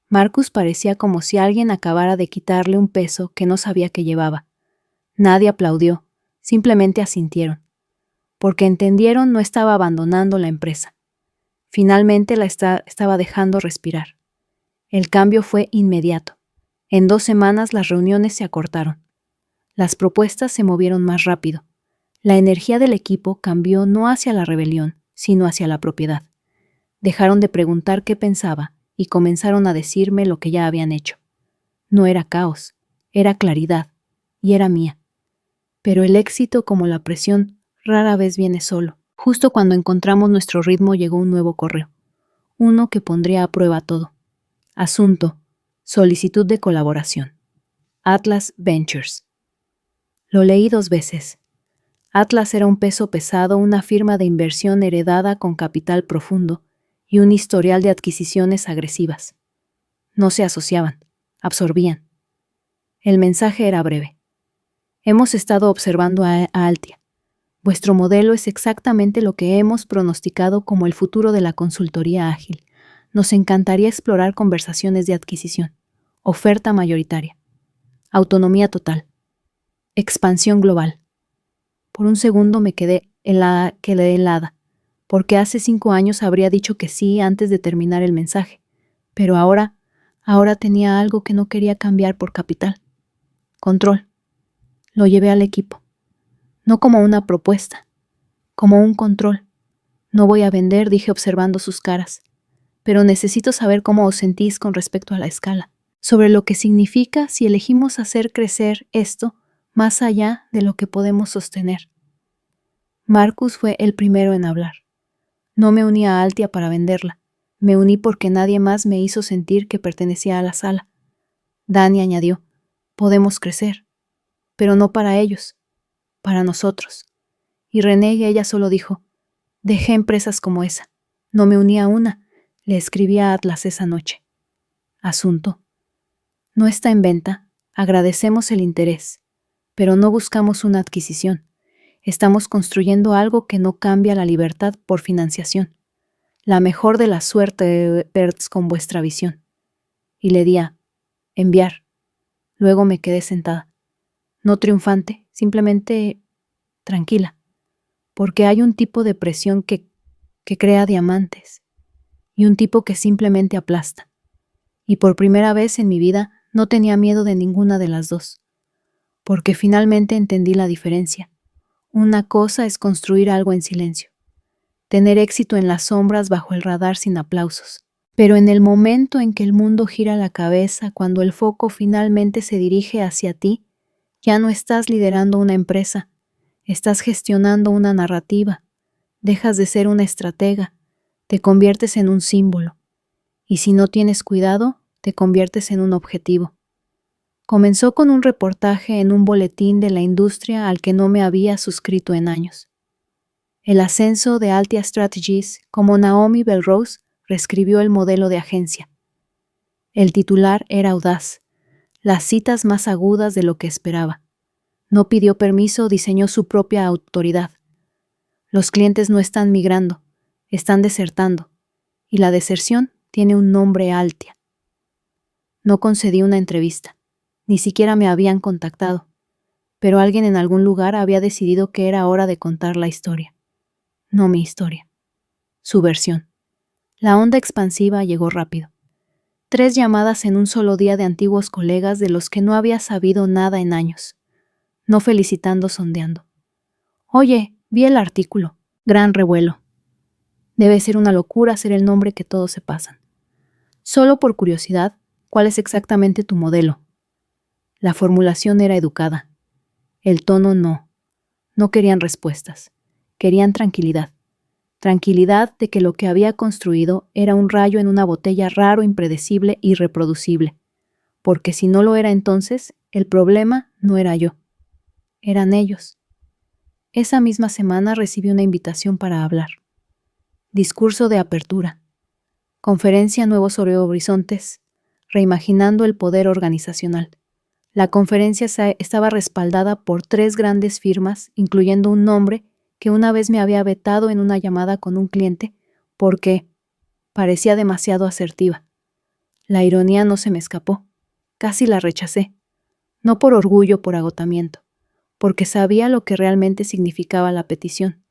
Marcus parecía como si alguien acabara de quitarle un peso que no sabía que llevaba. Nadie aplaudió, simplemente asintieron. Porque entendieron, no estaba abandonando la empresa. Finalmente la estaba dejando respirar. El cambio fue inmediato. En 2 semanas las reuniones se acortaron. Las propuestas se movieron más rápido. La energía del equipo cambió no hacia la rebelión, sino hacia la propiedad. Dejaron de preguntar qué pensaba y comenzaron a decirme lo que ya habían hecho. No era caos, era claridad, y era mía. Pero el éxito, como la presión, rara vez viene solo. Justo cuando encontramos nuestro ritmo llegó un nuevo correo. Uno que pondría a prueba todo. Asunto: solicitud de colaboración. Atlas Ventures. Lo leí 2 veces. Atlas era un peso pesado, una firma de inversión heredada con capital profundo y un historial de adquisiciones agresivas. No se asociaban, absorbían. El mensaje era breve. Hemos estado observando a Altia. Vuestro modelo es exactamente lo que hemos pronosticado como el futuro de la consultoría ágil. Nos encantaría explorar conversaciones de adquisición, oferta mayoritaria, autonomía total, expansión global. Por un segundo me quedé helada, porque hace 5 años habría dicho que sí antes de terminar el mensaje, pero ahora tenía algo que no quería cambiar por capital. Control. Lo llevé al equipo. No como una propuesta, como un control. No voy a vender, dije observando sus caras, pero necesito saber cómo os sentís con respecto a la escala, sobre lo que significa si elegimos hacer crecer esto más allá de lo que podemos sostener. Marcus fue el primero en hablar. No me uní a Altia para venderla. Me uní porque nadie más me hizo sentir que pertenecía a la sala. Dani añadió, podemos crecer, pero no para ellos, para nosotros. Y René y ella solo dijo, dejé empresas como esa. No me uní a una. Le escribí a Atlas esa noche. Asunto. No está en venta. Agradecemos el interés, pero no buscamos una adquisición. Estamos construyendo algo que no cambia la libertad por financiación. La mejor de la suerte, Perts, con vuestra visión. Y le di a enviar. Luego me quedé sentada. No triunfante, simplemente tranquila. Porque hay un tipo de presión que crea diamantes y un tipo que simplemente aplasta. Y por primera vez en mi vida no tenía miedo de ninguna de las dos. Porque finalmente entendí la diferencia. Una cosa es construir algo en silencio. Tener éxito en las sombras bajo el radar sin aplausos. Pero en el momento en que el mundo gira la cabeza, cuando el foco finalmente se dirige hacia ti, ya no estás liderando una empresa, estás gestionando una narrativa, dejas de ser una estratega, te conviertes en un símbolo, y si no tienes cuidado, te conviertes en un objetivo. Comenzó con un reportaje en un boletín de la industria al que no me había suscrito en años. El ascenso de Altia Strategies, como Naomi Belrose reescribió el modelo de agencia. El titular era audaz, las citas más agudas de lo que esperaba. No pidió permiso, diseñó su propia autoridad. Los clientes no están migrando, están desertando, y la deserción tiene un nombre: Altia. No concedí una entrevista, ni siquiera me habían contactado, pero alguien en algún lugar había decidido que era hora de contar la historia. No mi historia, su versión. La onda expansiva llegó rápido. 3 llamadas en un solo día de antiguos colegas de los que no había sabido nada en años. No felicitando, sondeando. Oye, vi el artículo. Gran revuelo. Debe ser una locura ser el nombre que todos se pasan. Solo por curiosidad, ¿cuál es exactamente tu modelo? La formulación era educada. El tono no. No querían respuestas. Querían tranquilidad. Tranquilidad de que lo que había construido era un rayo en una botella raro, impredecible, irreproducible. Porque si no lo era entonces, el problema no era yo. Eran ellos. Esa misma semana recibí una invitación para hablar. Discurso de apertura. Conferencia Nuevos Horizontes, reimaginando el poder organizacional. La conferencia estaba respaldada por 3 grandes firmas, incluyendo un nombre que una vez me había vetado en una llamada con un cliente porque parecía demasiado asertiva. La ironía no se me escapó. Casi la rechacé. No por orgullo, por agotamiento, porque sabía lo que realmente significaba la petición.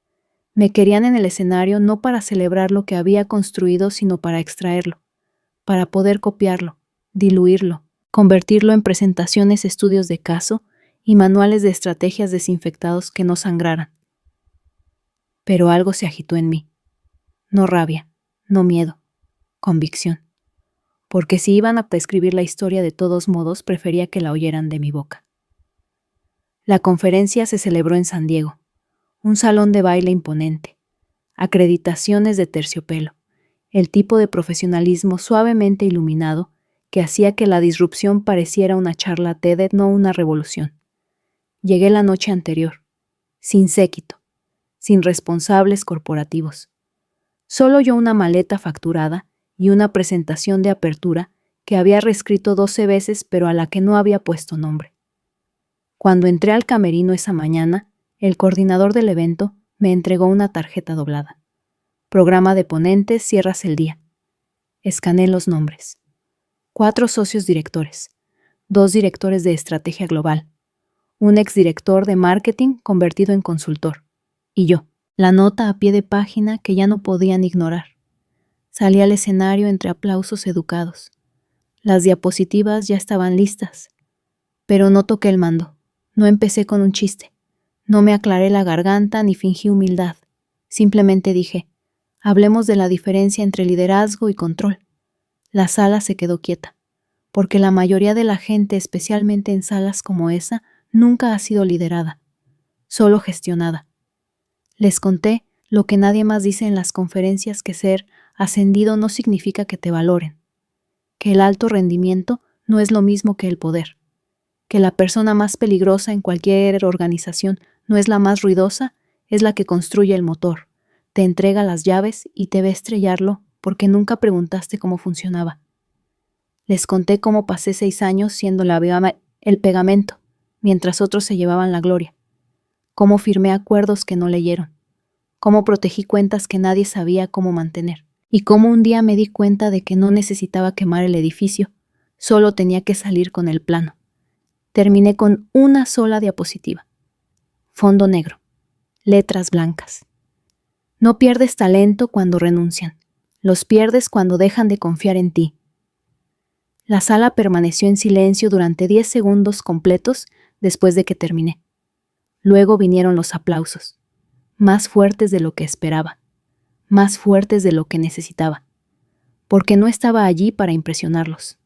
Me querían en el escenario no para celebrar lo que había construido, sino para extraerlo, para poder copiarlo, diluirlo, convertirlo en presentaciones, estudios de caso y manuales de estrategias desinfectados que no sangraran. Pero algo se agitó en mí. No rabia, no miedo, convicción. Porque si iban a prescribir la historia de todos modos, prefería que la oyeran de mi boca. La conferencia se celebró en San Diego, un salón de baile imponente, acreditaciones de terciopelo, el tipo de profesionalismo suavemente iluminado que hacía que la disrupción pareciera una charla TED, no una revolución. Llegué la noche anterior, sin séquito, sin responsables corporativos. Solo yo, una maleta facturada y una presentación de apertura que había reescrito 12 veces pero a la que no había puesto nombre. Cuando entré al camerino esa mañana, el coordinador del evento me entregó una tarjeta doblada. Programa de ponentes, cierras el día. Escaneé los nombres. 4 socios directores, 2 directores de estrategia global, un exdirector de marketing convertido en consultor, y yo, la nota a pie de página que ya no podían ignorar. Salí al escenario entre aplausos educados. Las diapositivas ya estaban listas, pero no toqué el mando, no empecé con un chiste, no me aclaré la garganta ni fingí humildad, simplemente dije, hablemos de la diferencia entre liderazgo y control. La sala se quedó quieta, porque la mayoría de la gente, especialmente en salas como esa, nunca ha sido liderada, solo gestionada. Les conté lo que nadie más dice en las conferencias, que ser ascendido no significa que te valoren, que el alto rendimiento no es lo mismo que el poder, que la persona más peligrosa en cualquier organización no es la más ruidosa, es la que construye el motor, te entrega las llaves y te ve estrellarlo porque nunca preguntaste cómo funcionaba. Les conté cómo pasé 6 años siendo el pegamento, mientras otros se llevaban la gloria, cómo firmé acuerdos que no leyeron, cómo protegí cuentas que nadie sabía cómo mantener, y cómo un día me di cuenta de que no necesitaba quemar el edificio, solo tenía que salir con el plano. Terminé con una sola diapositiva. Fondo negro, letras blancas. No pierdes talento cuando renuncian, los pierdes cuando dejan de confiar en ti. La sala permaneció en silencio durante 10 segundos completos después de que terminé. Luego vinieron los aplausos, más fuertes de lo que esperaba, más fuertes de lo que necesitaba, porque no estaba allí para impresionarlos.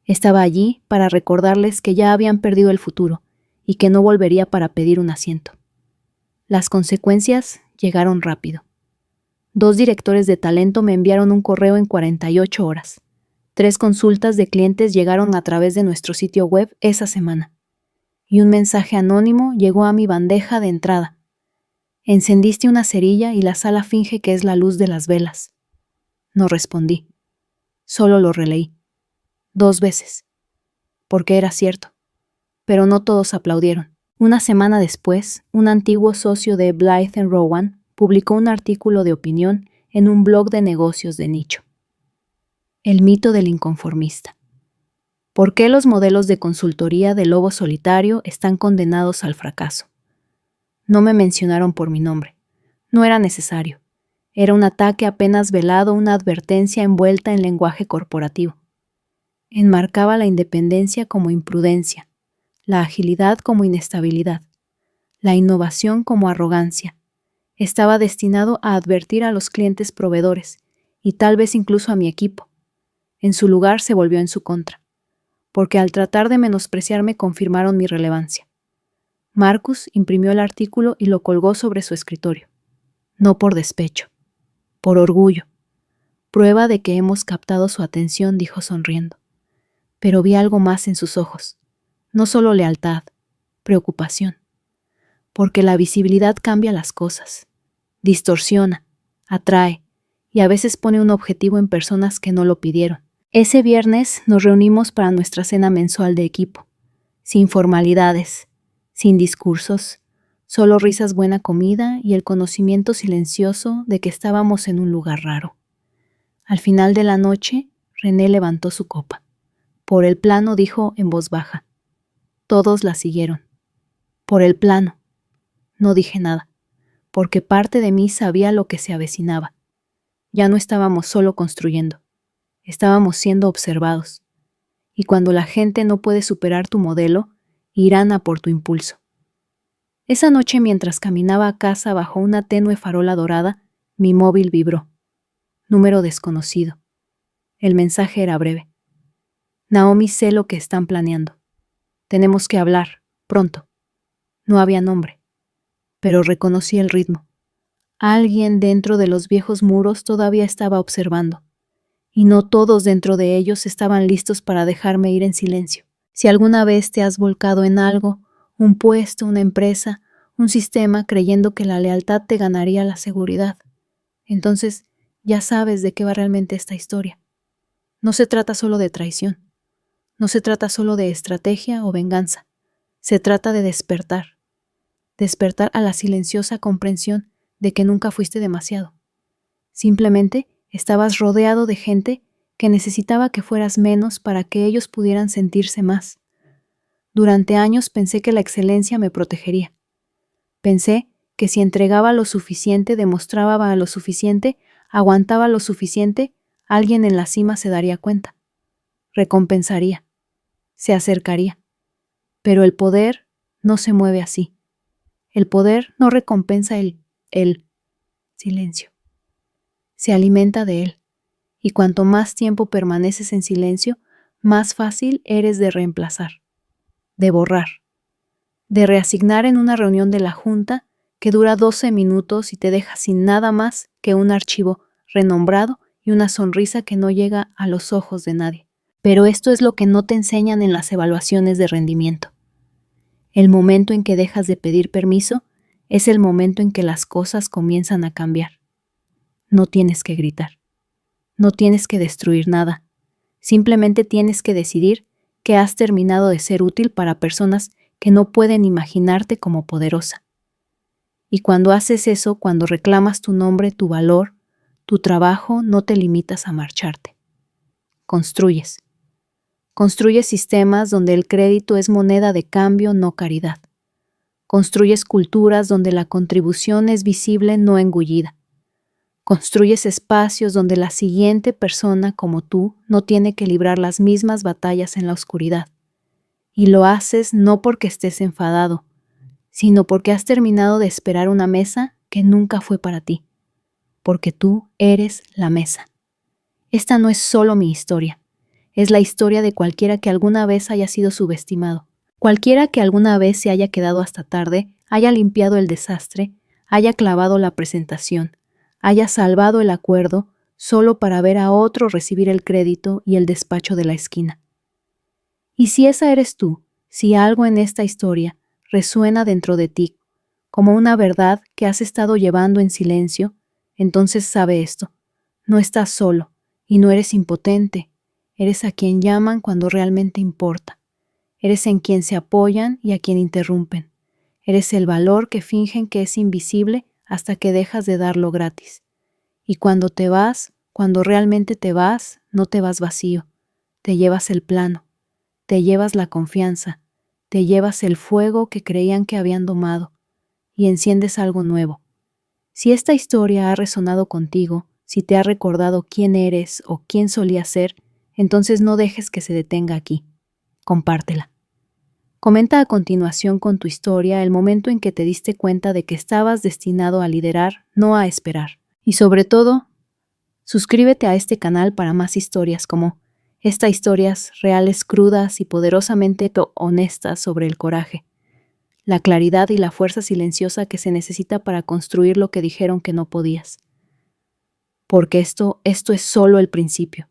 Estaba allí para recordarles que ya habían perdido el futuro y que no volvería para pedir un asiento. Las consecuencias llegaron rápido. 2 directores de talento me enviaron un correo en 48 horas. 3 consultas de clientes llegaron a través de nuestro sitio web esa semana. Y un mensaje anónimo llegó a mi bandeja de entrada. Encendiste una cerilla y la sala finge que es la luz de las velas. No respondí. Solo lo releí. 2 veces. Porque era cierto. Pero no todos aplaudieron. Una semana después, un antiguo socio de Blythe & Rowan publicó un artículo de opinión en un blog de negocios de nicho. El mito del inconformista. ¿Por qué los modelos de consultoría de lobo solitario están condenados al fracaso? No me mencionaron por mi nombre. No era necesario. Era un ataque apenas velado, una advertencia envuelta en lenguaje corporativo. Enmarcaba la independencia como imprudencia, la agilidad como inestabilidad, la innovación como arrogancia. Estaba destinado a advertir a los clientes proveedores y tal vez incluso a mi equipo. En su lugar se volvió en su contra, porque al tratar de menospreciarme confirmaron mi relevancia. Marcus imprimió el artículo y lo colgó sobre su escritorio. No por despecho, por orgullo. Prueba de que hemos captado su atención, dijo sonriendo. Pero vi algo más en sus ojos. No solo lealtad, preocupación. Porque la visibilidad cambia las cosas, distorsiona, atrae y a veces pone un objetivo en personas que no lo pidieron. Ese viernes nos reunimos para nuestra cena mensual de equipo, sin formalidades, sin discursos, solo risas, buena comida y el conocimiento silencioso de que estábamos en un lugar raro. Al final de la noche, René levantó su copa. Por el plano, dijo en voz baja. Todos la siguieron. Por el plano. No dije nada, porque parte de mí sabía lo que se avecinaba. Ya no estábamos solo construyendo, estábamos siendo observados. Y cuando la gente no puede superar tu modelo, irán a por tu impulso. Esa noche, mientras caminaba a casa bajo una tenue farola dorada, mi móvil vibró. Número desconocido. El mensaje era breve. Naomi, sé lo que están planeando. Tenemos que hablar, pronto. No había nombre, pero reconocí el ritmo. Alguien dentro de los viejos muros todavía estaba observando, y no todos dentro de ellos estaban listos para dejarme ir en silencio. Si alguna vez te has volcado en algo, un puesto, una empresa, un sistema, creyendo que la lealtad te ganaría la seguridad, entonces ya sabes de qué va realmente esta historia. No se trata solo de traición. No se trata solo de estrategia o venganza. Se trata de despertar. Despertar a la silenciosa comprensión de que nunca fuiste demasiado. Simplemente estabas rodeado de gente que necesitaba que fueras menos para que ellos pudieran sentirse más. Durante años pensé que la excelencia me protegería. Pensé que si entregaba lo suficiente, demostraba lo suficiente, aguantaba lo suficiente, alguien en la cima se daría cuenta. Recompensaría. Se acercaría. Pero el poder no se mueve así. El poder no recompensa el silencio. Se alimenta de él. Y cuanto más tiempo permaneces en silencio, más fácil eres de reemplazar, de borrar, de reasignar en una reunión de la Junta que dura 12 minutos y te deja sin nada más que un archivo renombrado y una sonrisa que no llega a los ojos de nadie. Pero esto es lo que no te enseñan en las evaluaciones de rendimiento. El momento en que dejas de pedir permiso es el momento en que las cosas comienzan a cambiar. No tienes que gritar. No tienes que destruir nada. Simplemente tienes que decidir que has terminado de ser útil para personas que no pueden imaginarte como poderosa. Y cuando haces eso, cuando reclamas tu nombre, tu valor, tu trabajo, no te limitas a marcharte. Construyes. Construyes sistemas donde el crédito es moneda de cambio, no caridad. Construyes culturas donde la contribución es visible, no engullida. Construyes espacios donde la siguiente persona como tú no tiene que librar las mismas batallas en la oscuridad. Y lo haces no porque estés enfadado, sino porque has terminado de esperar una mesa que nunca fue para ti. Porque tú eres la mesa. Esta no es solo mi historia. Es la historia de cualquiera que alguna vez haya sido subestimado. Cualquiera que alguna vez se haya quedado hasta tarde, haya limpiado el desastre, haya clavado la presentación, haya salvado el acuerdo solo para ver a otro recibir el crédito y el despacho de la esquina. Y si esa eres tú, si algo en esta historia resuena dentro de ti como una verdad que has estado llevando en silencio, entonces sabe esto: no estás solo y no eres impotente, eres a quien llaman cuando realmente importa, eres en quien se apoyan y a quien interrumpen, eres el valor que fingen que es invisible hasta que dejas de darlo gratis. Y cuando te vas, cuando realmente te vas, no te vas vacío, te llevas el plano, te llevas la confianza, te llevas el fuego que creían que habían domado y enciendes algo nuevo. Si esta historia ha resonado contigo, si te ha recordado quién eres o quién solías ser, entonces no dejes que se detenga aquí. Compártela. Comenta a continuación con tu historia el momento en que te diste cuenta de que estabas destinado a liderar, no a esperar. Y sobre todo, suscríbete a este canal para más historias como estas, historias reales, crudas y poderosamente honestas sobre el coraje, la claridad y la fuerza silenciosa que se necesita para construir lo que dijeron que no podías. Porque esto es solo el principio.